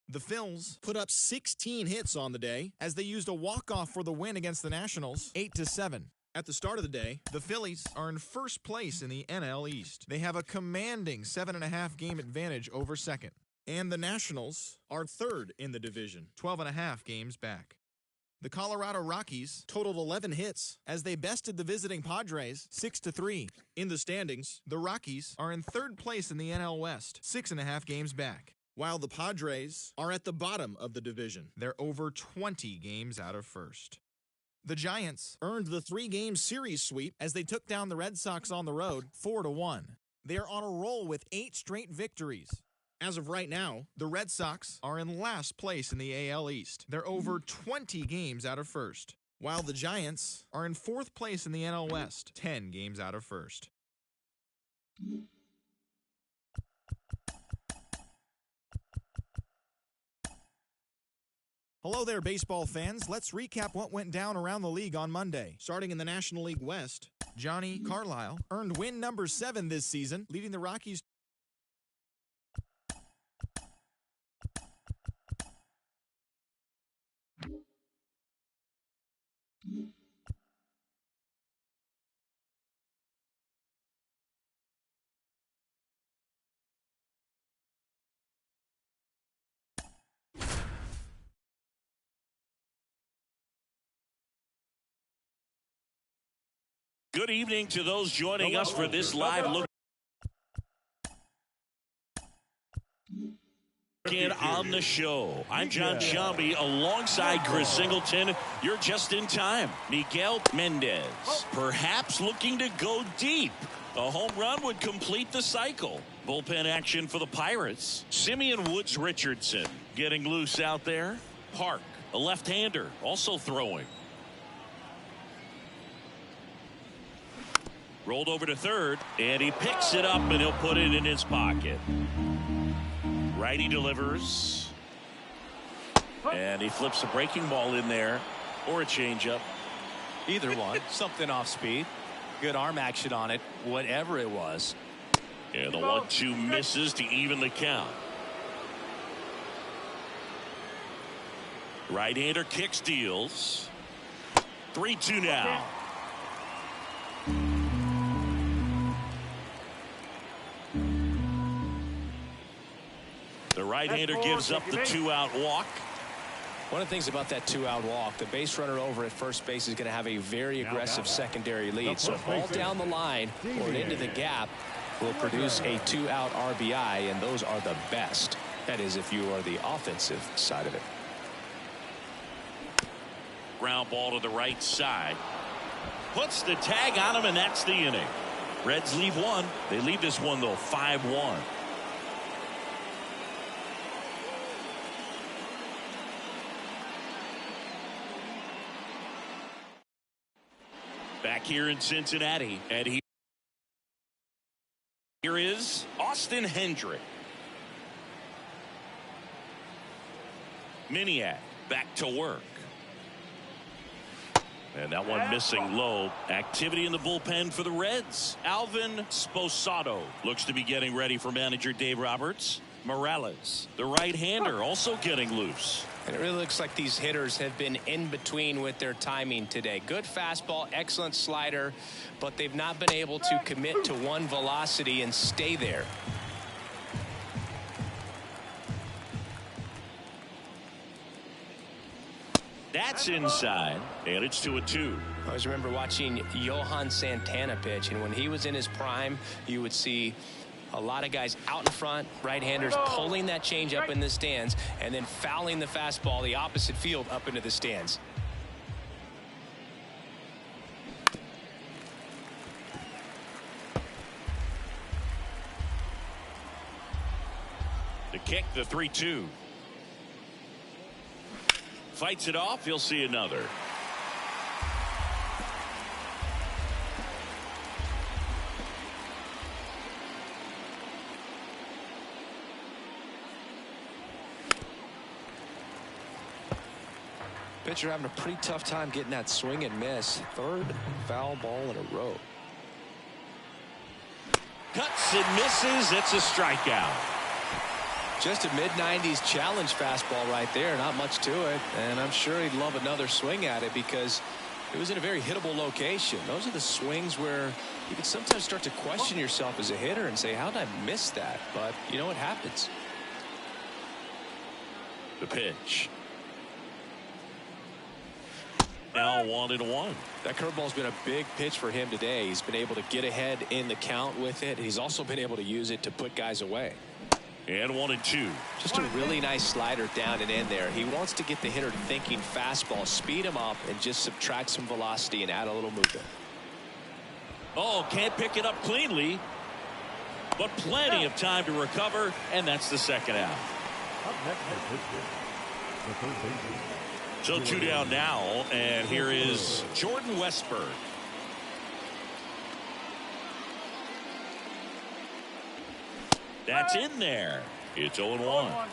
S1: The Phils put up 16 hits on the day as they used a walk-off for the win against the Nationals, 8-7. At the start of the day, the Phillies are in first place in the NL East. They have a commanding 7.5 game advantage over second. And the Nationals are third in the division, 12.5 games back. The Colorado Rockies totaled 11 hits as they bested the visiting Padres 6-3. In the standings, the Rockies are in third place in the NL West, 6.5 games back, while the Padres are at the bottom of the division. They're over 20 games out of first. The Giants earned the 3-game series sweep as they took down the Red Sox on the road 4-1. They are on a roll with 8 straight victories. As of right now, the Red Sox are in last place in the AL East. They're over 20 games out of first, while the Giants are in 4th place in the NL West, 10 games out of first. Hello there, baseball fans. Let's recap what went down around the league on Monday. Starting in the National League West, Johnny Carlisle earned win number 7 this season, leading the Rockies.
S2: Good evening to those joining us for this live look in on the show. I'm John Shambi alongside Chris Singleton. You're just in time. Miguel Mendez, perhaps looking to go deep. A home run would complete the cycle. Bullpen action for the Pirates. Simeon Woods Richardson getting loose out there. Park, a left-hander, also throwing. Rolled over to third, and he picks it up, and he'll put it in his pocket. Righty delivers. And he flips a breaking ball in there, or a changeup.
S3: Either one. Something off speed. Good arm action on it, whatever it was.
S2: And the 1-2 misses to even the count. Right-hander kick steals. 3-2 now. The right-hander gives up the 2-out walk.
S3: One of the things about that 2-out walk, the base runner over at first base is going to have a very aggressive secondary lead. So ball down the line or into the gap will produce a 2-out RBI, and those are the best. That is, if you are the offensive side of it.
S2: Ground ball to the right side. Puts the tag on him, and that's the inning. Reds leave one. They leave this one, though, 5-1. Back here in Cincinnati, and here is Austin Hendrick. Miniak back to work. And that one missing low. Activity in the bullpen for the Reds. Alvin Sposato looks to be getting ready for manager Dave Roberts. Morales, the right-hander, also getting loose.
S3: And it really looks like these hitters have been in between with their timing today. Good fastball, excellent slider, but they've not been able to commit to one velocity and stay there.
S2: That's inside, and it's 2-2.
S3: I always remember watching Johan Santana pitch, and when he was in his prime, you would see a lot of guys out in front, right-handers pulling that changeup in the stands, and then fouling the fastball the opposite field up into the stands.
S2: The kick, the 3-2. Fights it off. He'll see another.
S3: Pitcher having a pretty tough time getting that swing and miss. Third foul ball in a row.
S2: Cuts and misses. It's a strikeout.
S3: Just a mid-90s challenge fastball right there. Not much to it. And I'm sure he'd love another swing at it because it was in a very hittable location. Those are the swings where you can sometimes start to question yourself as a hitter and say, how did I miss that? But, you know, it happens.
S2: The pitch. Now 1-1.
S3: That curveball's been a big pitch for him today. He's been able to get ahead in the count with it. He's also been able to use it to put guys away.
S2: And 1-2.
S3: Just a really nice slider down and in there. He wants to get the hitter thinking fastball, speed him up, and just subtract some velocity and add a little movement.
S2: Oh, can't pick it up cleanly, but plenty of time to recover, and that's the second out.
S5: Up next is the third baseman.
S2: So 2 down now, and here is Jordan Westburg. That's in there. It's 0-1.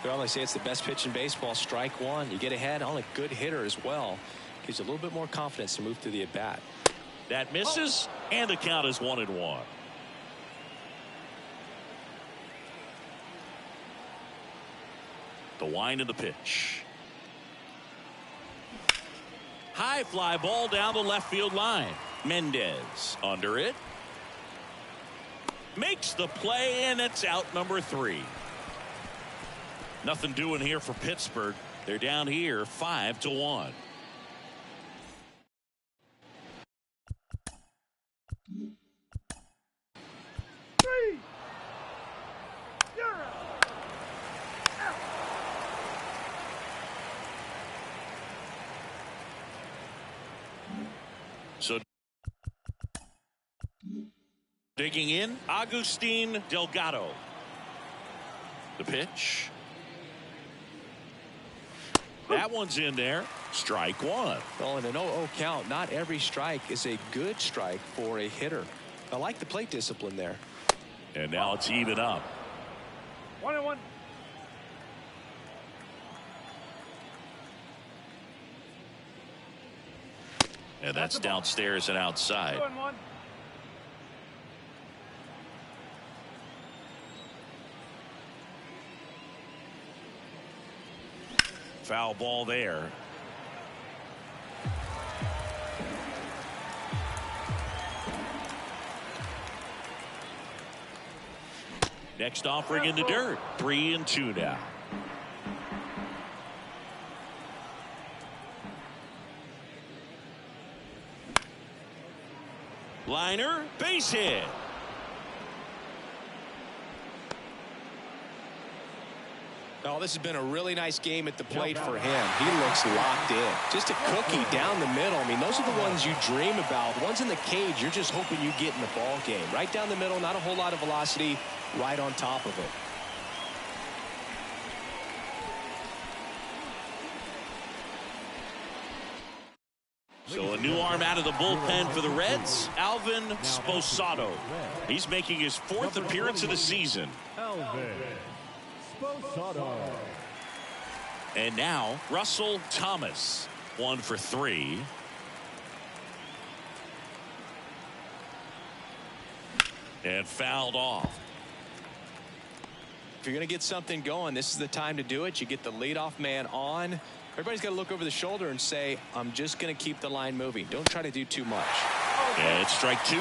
S3: Well, they say it's the best pitch in baseball. Strike one. You get ahead on a good hitter as well. Gives you a little bit more confidence to move through the at-bat.
S2: That misses, and the count is 1-1. The wind of the pitch. High fly ball down the left field line. Mendez under it. Makes the play, and it's out number 3. Nothing doing here for Pittsburgh. They're down here 5-1. So digging in, Agustin Delgado. The pitch. That one's in there. Strike one.
S3: Well, in an 0-0 count, not every strike is a good strike for a hitter. I like the plate discipline there.
S2: And now it's even up.
S4: 1-1.
S2: And that's downstairs and outside.
S4: 2-1.
S2: Foul ball there. Next offering in the dirt. 3-2 now. Liner, base hit.
S3: Oh, this has been a really nice game at the plate for him. He looks locked in. Just a cookie down the middle. I mean, those are the ones you dream about. The ones in the cage, you're just hoping you get in the ball game. Right down the middle, not a whole lot of velocity, right on top of it.
S2: So a new arm out of the bullpen for the Reds, Alvin Sposado. He's making his 4th appearance of the season.
S5: Alvin Sposado.
S2: And now Russell Thomas, 1 for 3. And fouled off.
S3: If you're going to get something going, this is the time to do it. You get the leadoff man on. Everybody's got to look over the shoulder and say, I'm just going to keep the line moving. Don't try to do too much.
S2: And it's strike 2.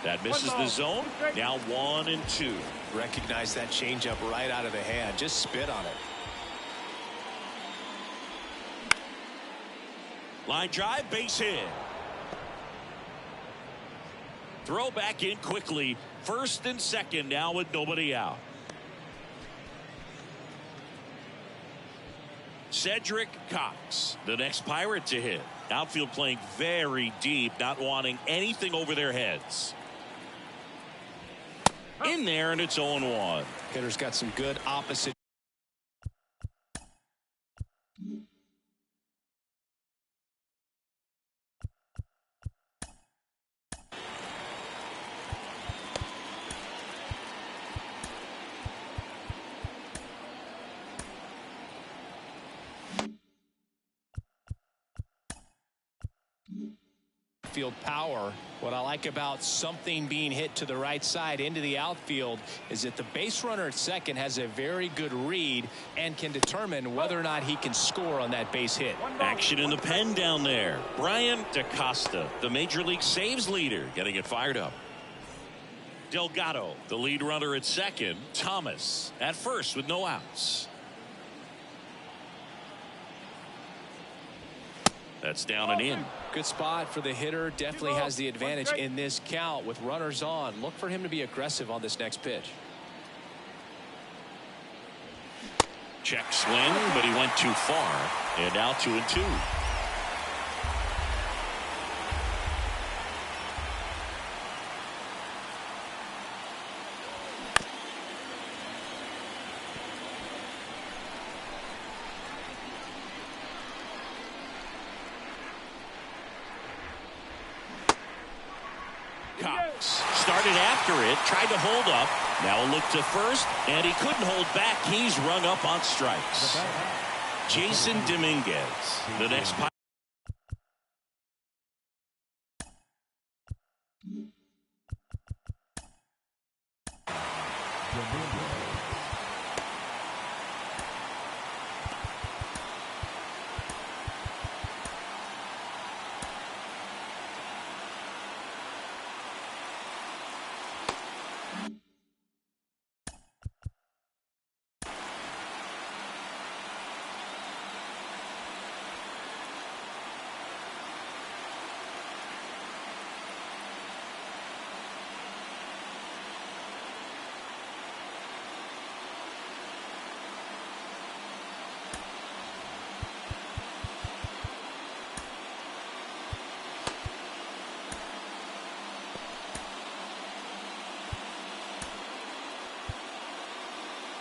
S2: That misses the zone. Now 1-2.
S3: Recognize that changeup right out of the hand. Just spit on it.
S2: Line drive, base hit. Throw back in quickly. 1st and 2nd now with nobody out. Cedric Cox, the next Pirate to hit. Outfield playing very deep, not wanting anything over their heads. in there, and it's 0-1.
S3: Hitter's got some good opposite. Field power. What I like about something being hit to the right side into the outfield is that the base runner at second has a very good read and can determine whether or not he can score on that base hit.
S2: Action in the pen down there. Brian DaCosta, the major league saves leader, getting it fired up. Delgado, the lead runner at second. Thomas at first with no outs. That's down and in.
S3: Good spot for the hitter. Definitely has the advantage in this count with runners on. Look for him to be aggressive on this next pitch.
S2: Check swing, but he went too far. And now 2-2. Cox started after it, tried to hold up. Now a look to first, and he couldn't hold back. He's rung up on strikes. Jason Dominguez, the next.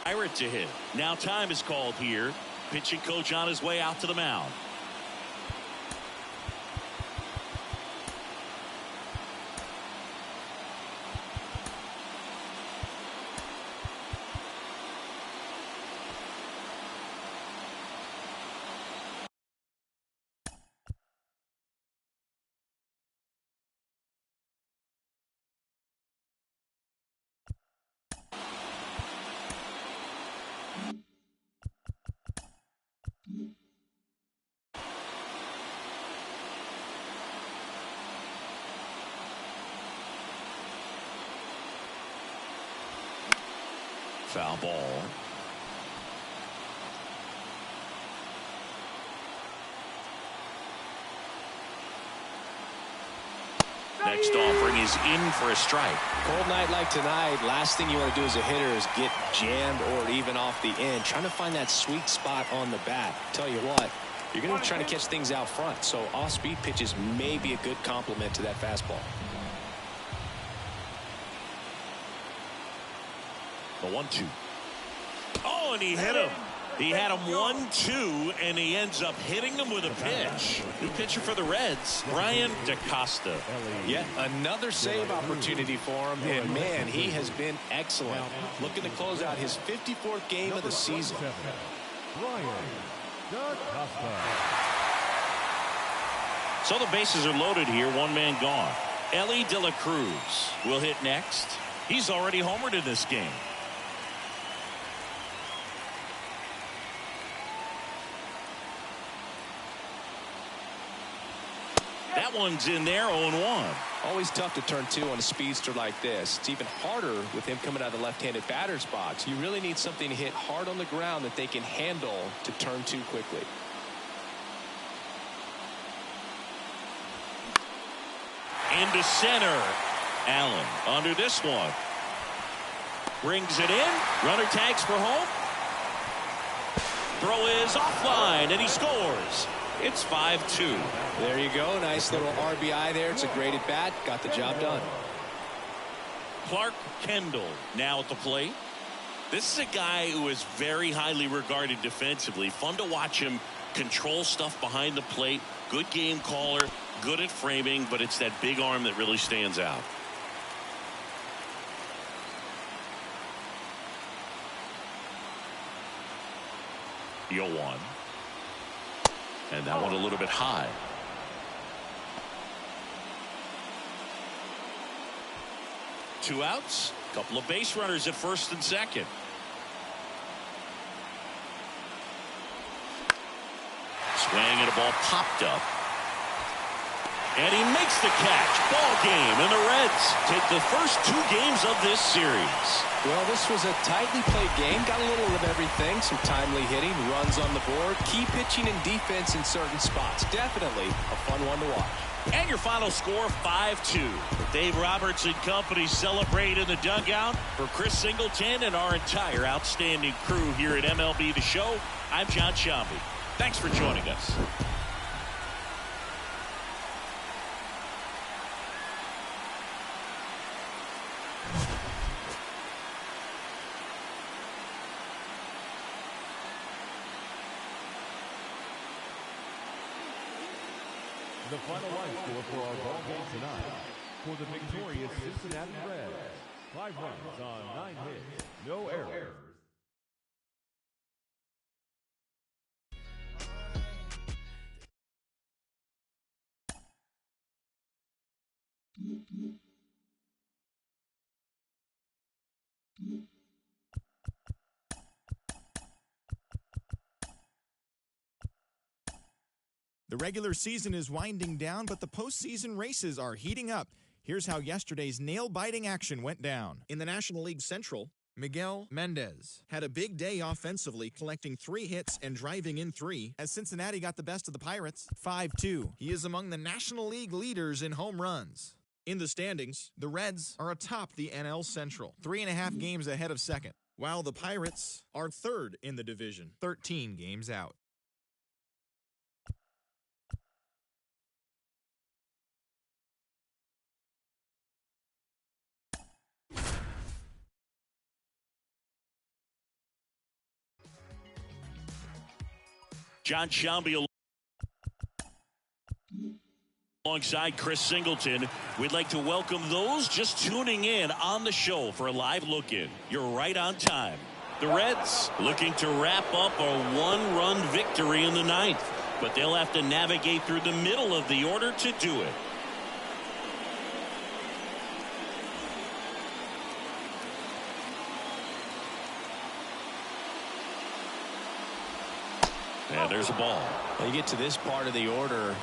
S2: Pirate to hit. Now time is called here. Pitching coach on his way out to the mound. Foul ball. Next offering is in for a strike.
S3: Cold night like tonight, last thing you want to do as a hitter is get jammed or even off the end. Trying to find that sweet spot on the bat. Tell you what, you're going to be trying to catch things out front, so off-speed pitches may be a good complement to that fastball.
S2: The 1-2. Oh, and he hit him. He had him 1-2, and he ends up hitting him with a pitch. New pitcher for the Reds, Brian DaCosta.
S3: Yet another save opportunity for him, and man, he has been excellent. Looking to close out his 54th game of the season.
S5: Brian DaCosta.
S2: So the bases are loaded here, one man gone. Ellie De La Cruz will hit next. He's already homered in this game. That one's in there, 0-1.
S3: Always tough to turn two on a speedster like this. It's even harder with him coming out of the left-handed batter's box. You really need something to hit hard on the ground that they can handle to turn two quickly.
S2: Into center. Allen under this one. Brings it in. Runner tags for home. Throw is offline, and he scores. It's 5-2.
S3: There you go. Nice little RBI there. It's a great at bat. Got the job done.
S2: Clark Kendall now at the plate. This is a guy who is very highly regarded defensively. Fun to watch him control stuff behind the plate. Good game caller, good at framing, but it's that big arm that really stands out. The 0-1. And that one a little bit high. Two outs. Couple of base runners at first and second. Swing and a ball popped up. And he makes the catch. Ball game, and the Reds take the first 2 games of this series.
S3: Well, this was a tightly played game. Got a little of everything. Some timely hitting, runs on the board, key pitching and defense in certain spots. Definitely a fun one to watch.
S2: And your final score, 5-2. Dave Roberts and company celebrate in the dugout. For Chris Singleton and our entire outstanding crew here at MLB The Show, I'm John Shambi. Thanks for joining us.
S5: The final line score for our ball game tonight. For the victorious Cincinnati Reds, 5 runs on 9 hits, no errors.
S1: The regular season is winding down, but the postseason races are heating up. Here's how yesterday's nail-biting action went down. In the National League Central, Miguel Mendez had a big day offensively, collecting 3 hits and driving in 3 as Cincinnati got the best of the Pirates, 5-2. He is among the National League leaders in home runs. In the standings, the Reds are atop the NL Central, 3.5 games ahead of second, while the Pirates are third in the division, 13 games out.
S2: John Shambi alongside Chris Singleton. We'd like to welcome those just tuning in on the show for a live look-in. You're right on time. The Reds looking to wrap up a 1-run victory in the 9th, but they'll have to navigate through the middle of the order to do it. And there's a ball.
S3: Well, you get to this part of the order,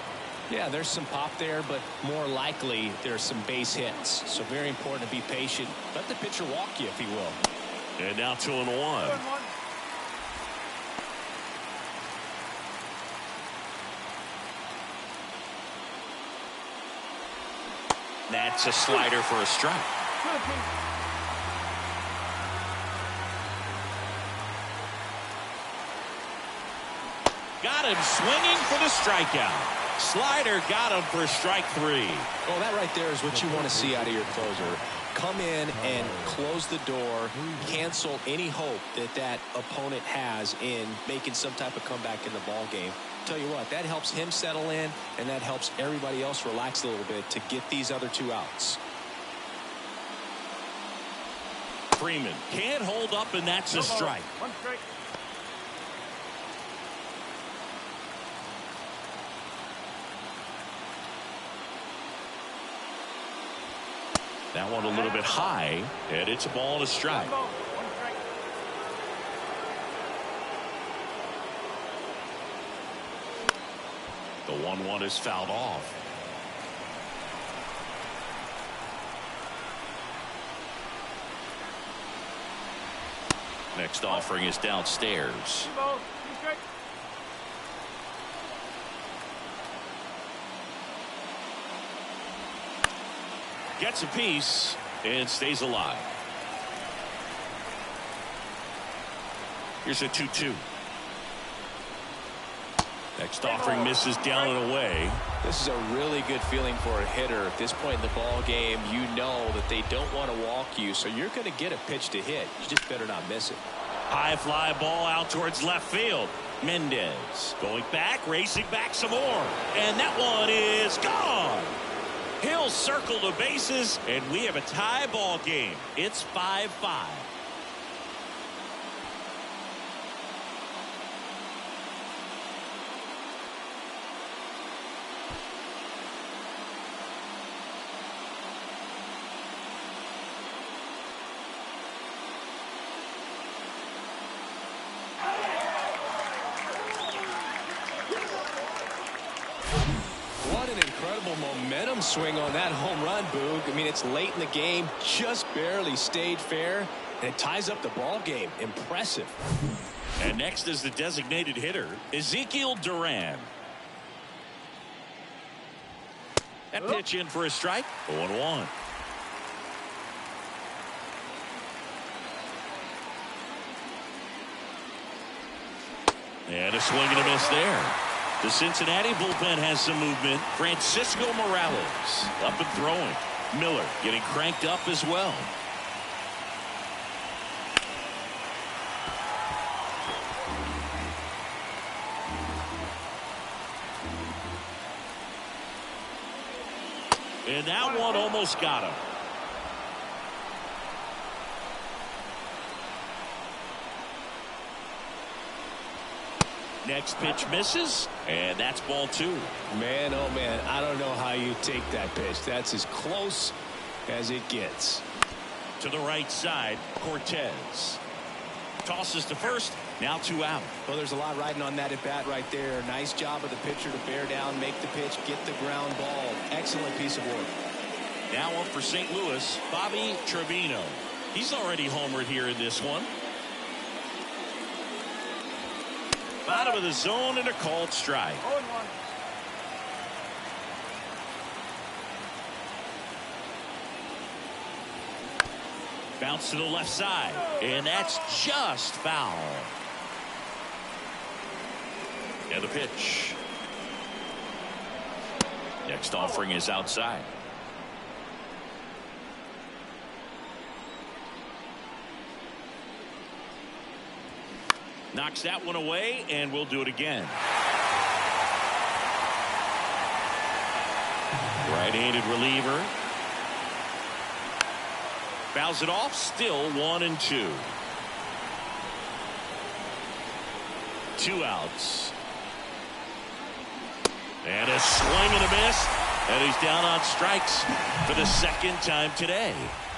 S3: yeah, there's some pop there, but more likely there's some base hits. So very important to be patient. Let the pitcher walk you, if he will.
S2: And now 2-1. That's a slider for a strike. Got him swinging for the strikeout. Slider got him for strike 3.
S3: Well, that right there is what you want to see out of your closer. Come in and close the door, cancel any hope that that opponent has in making some type of comeback in the ball game. Tell you what, that helps him settle in, and that helps everybody else relax a little bit to get these other 2 outs.
S2: Freeman can't hold up, and that's a strike.
S4: 1 strike.
S2: That one a little bit high, and it's a ball and a strike.
S4: 1 strike.
S2: The 1-1 is fouled off. Next offering is downstairs.
S4: 2 balls, 2 strikes.
S2: Gets a piece and stays alive. Here's a 2-2. Next offering misses down and away.
S3: This is a really good feeling for a hitter. At this point in the ball game, you know that They don't want to walk you, so you're going to get a pitch to hit. You just better not miss it.
S2: High fly ball out towards left field. Mendez going back, racing back some more. And that one is gone. He'll circle the bases, and we have a tie ball game. It's 5-5.
S3: Momentum swing on that home run, Boog. I mean, it's late in the game, just barely stayed fair, and it ties up the ball game. Impressive.
S2: And next is the designated hitter, Ezekiel Duran. That pitch in for a strike. 0-1. And a swing and a miss there. The Cincinnati bullpen has some movement. Francisco Morales up and throwing. Miller getting cranked up as well. And that one almost got him. Next pitch misses, and that's ball 2.
S3: Man, oh man, I don't know how you take that pitch. That's as close as it gets.
S2: To the right side, Cortez tosses to first. Now 2 out.
S3: Well, there's a lot riding on that at bat right there. Nice job of the pitcher to bear down, make the pitch, get the ground ball. Excellent piece of work.
S2: Now up for St. Louis, Bobby Trevino. He's already homered here in this one. Bottom of the zone and a called strike.
S4: 0-1.
S2: Bounce to the left side, and that's just foul. And the pitch. Next offering is outside. Knocks that one away, and we'll do it again. Right-handed reliever. Fouls it off, still 1-2. 2 outs. And a swing and a miss. And he's down on strikes for the second time today.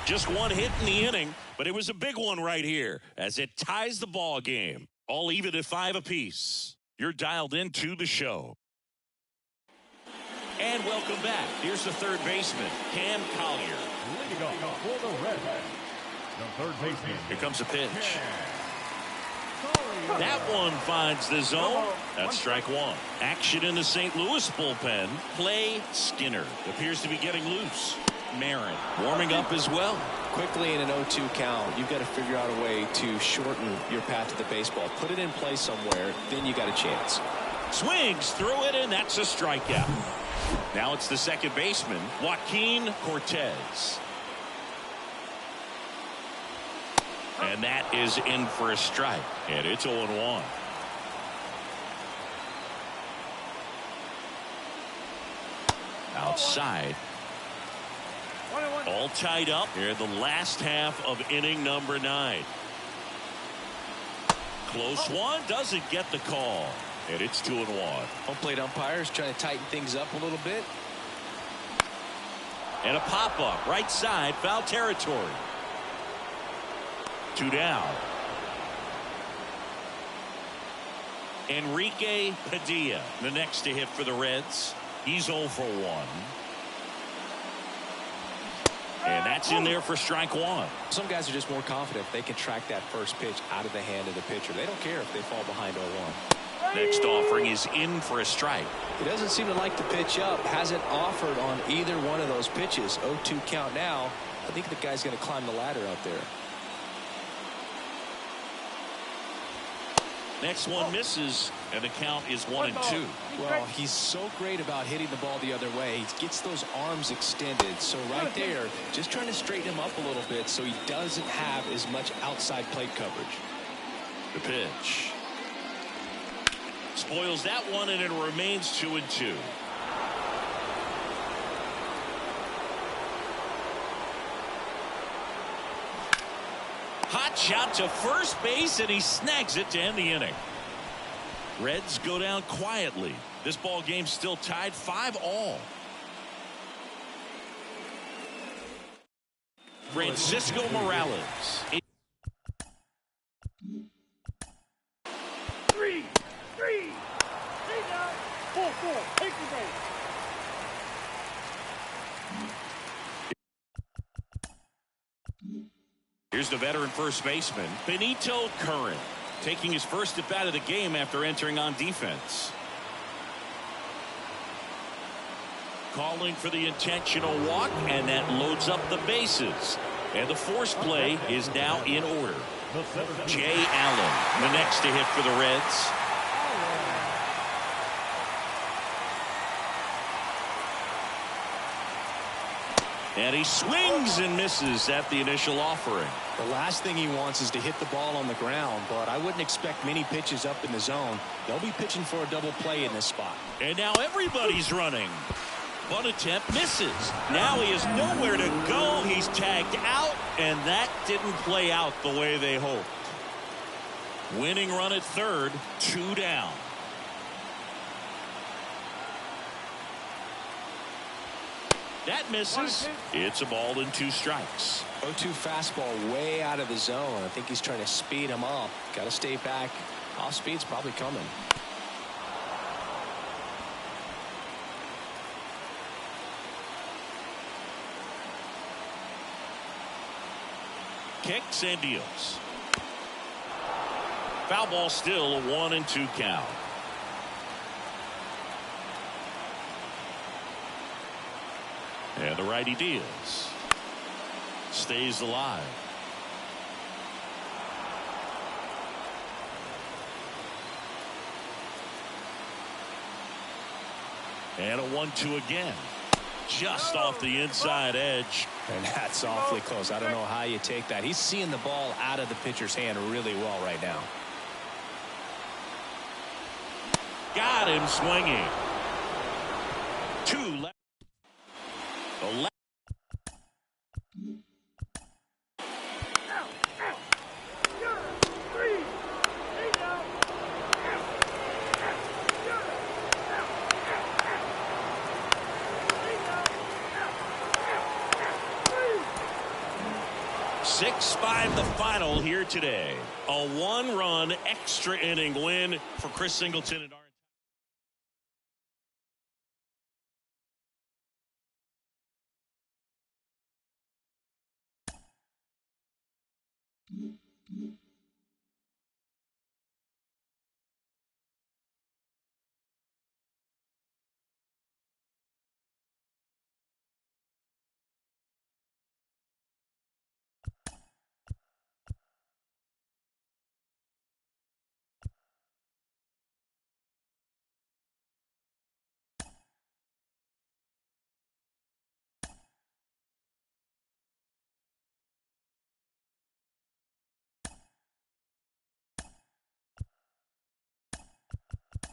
S2: Just one hit in the inning, but it was a big one right here as it ties the ball game. All even at 5 apiece. You're dialed into the show. And welcome back. Here's the third baseman, Cam Collier.
S5: Leading off for the Reds, the third baseman.
S2: Here comes a pitch. That one finds the zone. That's strike 1. Action in the St. Louis bullpen. Clay Skinner appears to be getting loose. Marin warming up as well.
S3: Quickly in an 0-2 count, you've got to figure out a way to shorten your path to the baseball. Put it in play somewhere, then you got a chance.
S2: Swings through it, and that's a strikeout. Now it's the second baseman, Joaquin Cortez. And that is in for a strike, and it's 0-1. Outside. All tied up here in the last half of inning number 9. Close one, doesn't get the call, and it's 2-1.
S3: Home plate umpires trying to tighten things up a little bit.
S2: And a pop-up, right side, foul territory. 2 down. Enrique Padilla, the next to hit for the Reds. He's 0 for 1. And that's in there for strike 1.
S3: Some guys are just more confident if they can track that first pitch out of the hand of the pitcher. They don't care if they fall behind 0-1.
S2: Next offering is in for a strike.
S3: He doesn't seem to like the pitch up. Hasn't offered on either one of those pitches. 0-2 count now. I think the guy's going to climb the ladder out there.
S2: Next one misses, and the count is 1-2.
S3: Well, he's so great about hitting the ball the other way. He gets those arms extended. So right there, just trying to straighten him up a little bit so he doesn't have as much outside plate coverage.
S2: The pitch. Spoils that one, and it remains 2-2. Hot shot to first base, and he snags it to end the inning. Reds go down quietly. This ball game still tied 5-all. Francisco Morales.
S4: Three. Take out. 4-4. Take the base.
S2: Here's the veteran first baseman, Benito Curran, taking his first at bat of the game after entering on defense. Calling for the intentional walk, and that loads up the bases. And the force play is now in order. Jay Allen, the next to hit for the Reds. And he swings and misses at the initial offering.
S3: The last thing he wants is to hit the ball on the ground, but I wouldn't expect many pitches up in the zone. They'll be pitching for a double play in this spot.
S2: And now everybody's running. Bunt attempt misses. Now he has nowhere to go. He's tagged out, and that didn't play out the way they hoped. Winning run at third, 2 down. That misses. It's a ball and 2 strikes.
S3: 0-2 fastball way out of the zone. I think he's trying to speed him up. Got to stay back. Off speed's probably coming.
S2: Kicks and deals. Foul ball, still a 1-2 count. And the righty deals. Stays alive. And a 1-2 again. Just off the inside edge.
S3: And that's awfully close. I don't know how you take that. He's seeing the ball out of the pitcher's hand really well right now.
S2: Got him swinging. 2 left. The left. Six-5 the final here today. A 1-run extra inning win for Chris Singleton and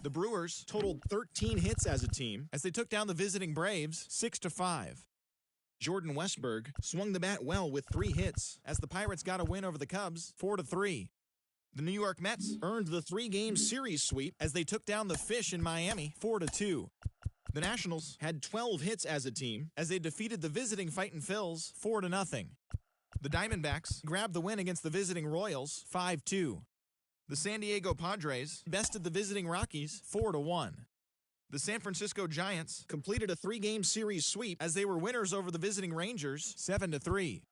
S1: The Brewers totaled 13 hits as a team as they took down the visiting Braves 6-5. Jordan Westburg swung the bat well with 3 hits as the Pirates got a win over the Cubs 4-3. The New York Mets earned the 3-game series sweep as they took down the Fish in Miami 4-2. The Nationals had 12 hits as a team as they defeated the visiting Fightin' Phils 4-0. The Diamondbacks grabbed the win against the visiting Royals 5-2. The San Diego Padres bested the visiting Rockies 4-1. The San Francisco Giants completed a 3-game series sweep as they were winners over the visiting Rangers 7-3.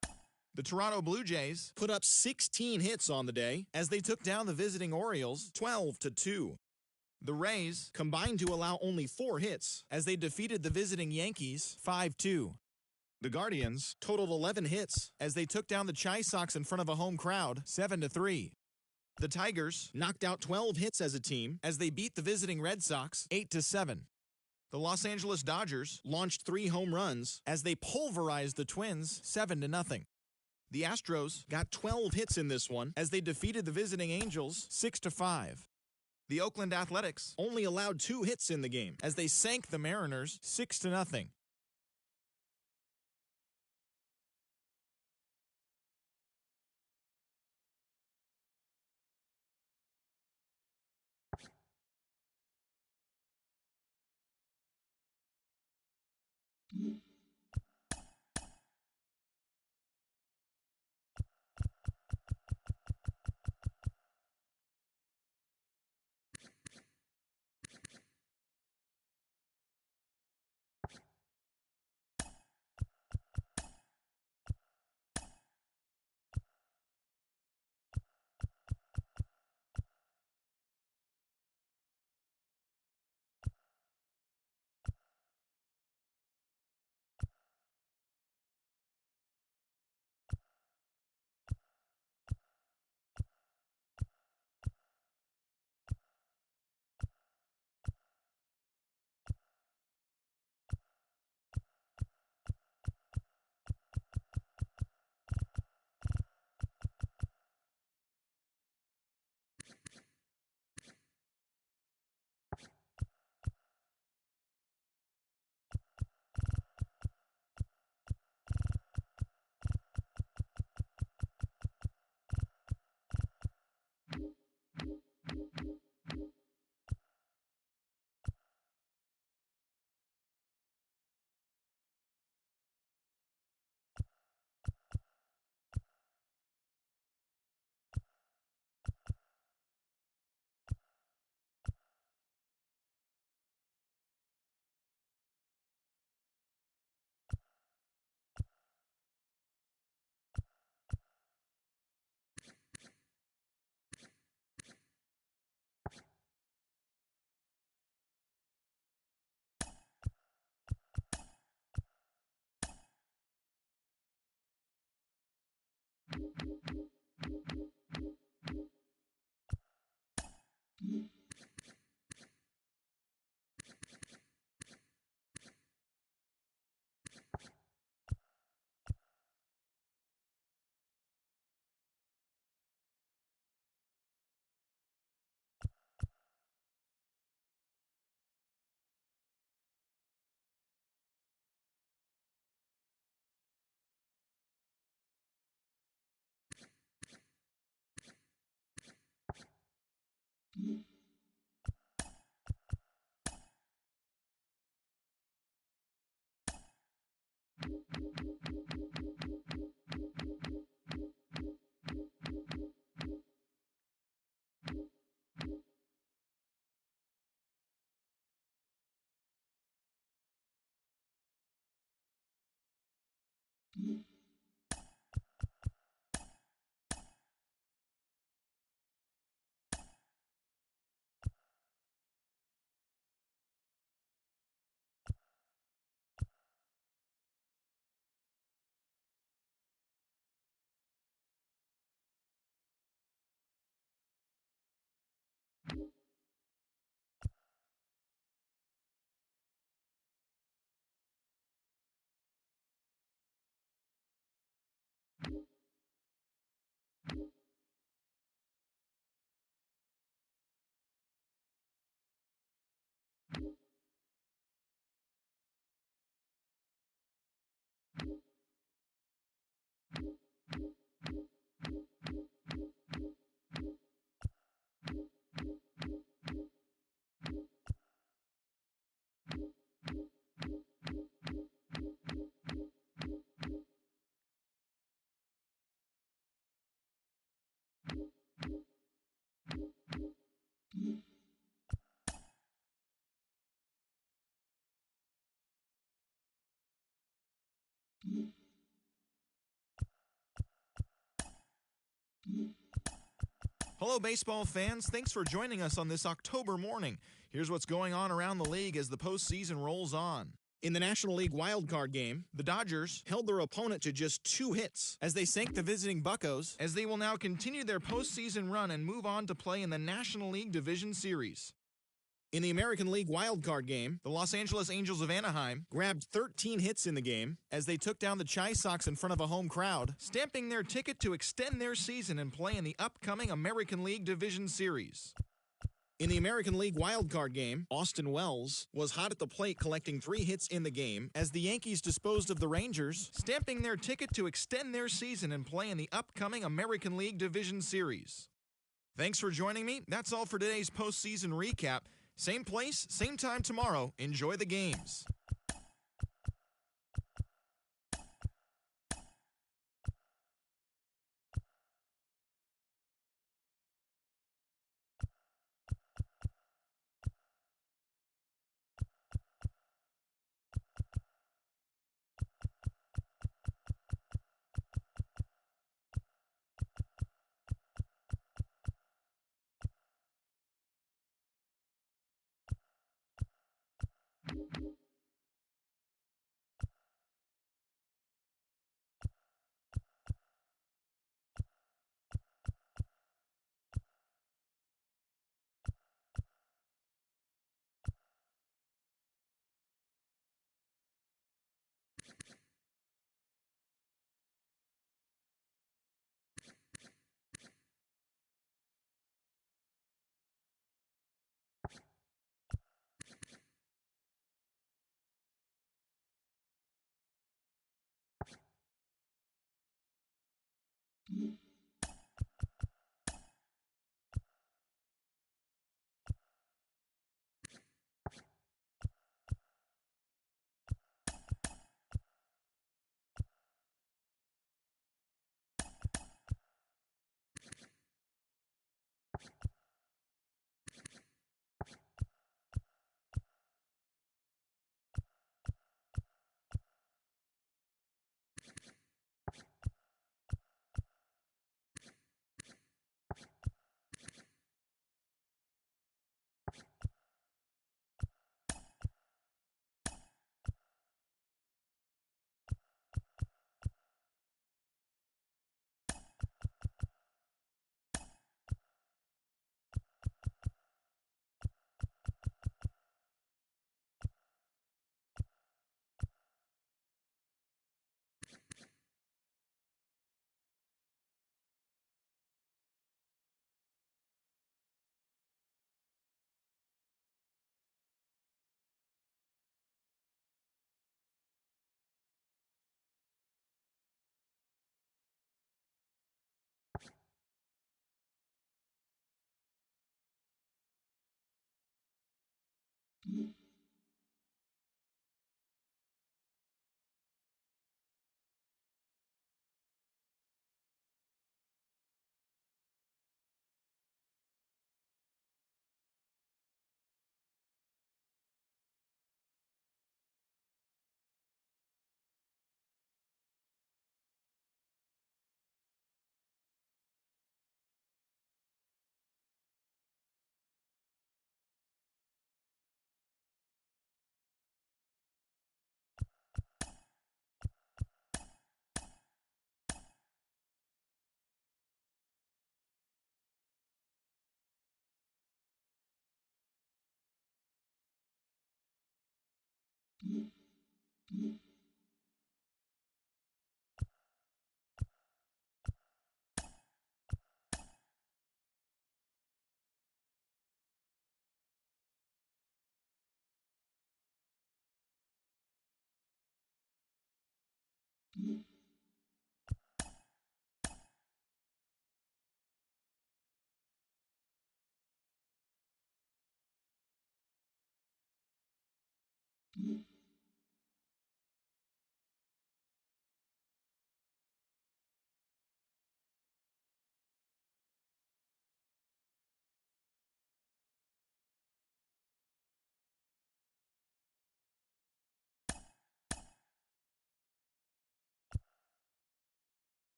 S1: The Toronto Blue Jays put up 16 hits on the day as they took down the visiting Orioles 12-2. The Rays combined to allow only 4 hits as they defeated the visiting Yankees 5-2. The Guardians totaled 11 hits as they took down the Chi Sox in front of a home crowd 7-3. The Tigers knocked out 12 hits as a team as they beat the visiting Red Sox 8-7. The Los Angeles Dodgers launched 3 home runs as they pulverized the Twins 7-0. The Astros got 12 hits in this one as they defeated the visiting Angels 6-5. The Oakland Athletics only allowed 2 hits in the game as they sank the Mariners 6-0. Hello, baseball fans. Thanks for joining us on this October morning. Here's what's going on around the league as the postseason rolls on. In the National League wildcard game, the Dodgers held their opponent to just 2 hits as they sank the visiting Buccos, as they will now continue their postseason run and move on to play in the National League Division Series. In the American League wildcard game, the Los Angeles Angels of Anaheim grabbed 13 hits in the game as they took down the Chi Sox in front of a home crowd, stamping their ticket to extend their season and play in the upcoming American League Division Series. In the American League wildcard game, Austin Wells was hot at the plate collecting 3 hits in the game as the Yankees disposed of the Rangers, stamping their ticket to extend their season and play in the upcoming American League Division Series. Thanks for joining me. That's all for today's postseason recap. Same place, same time tomorrow. Enjoy the games.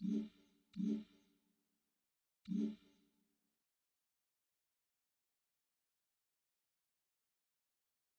S7: you.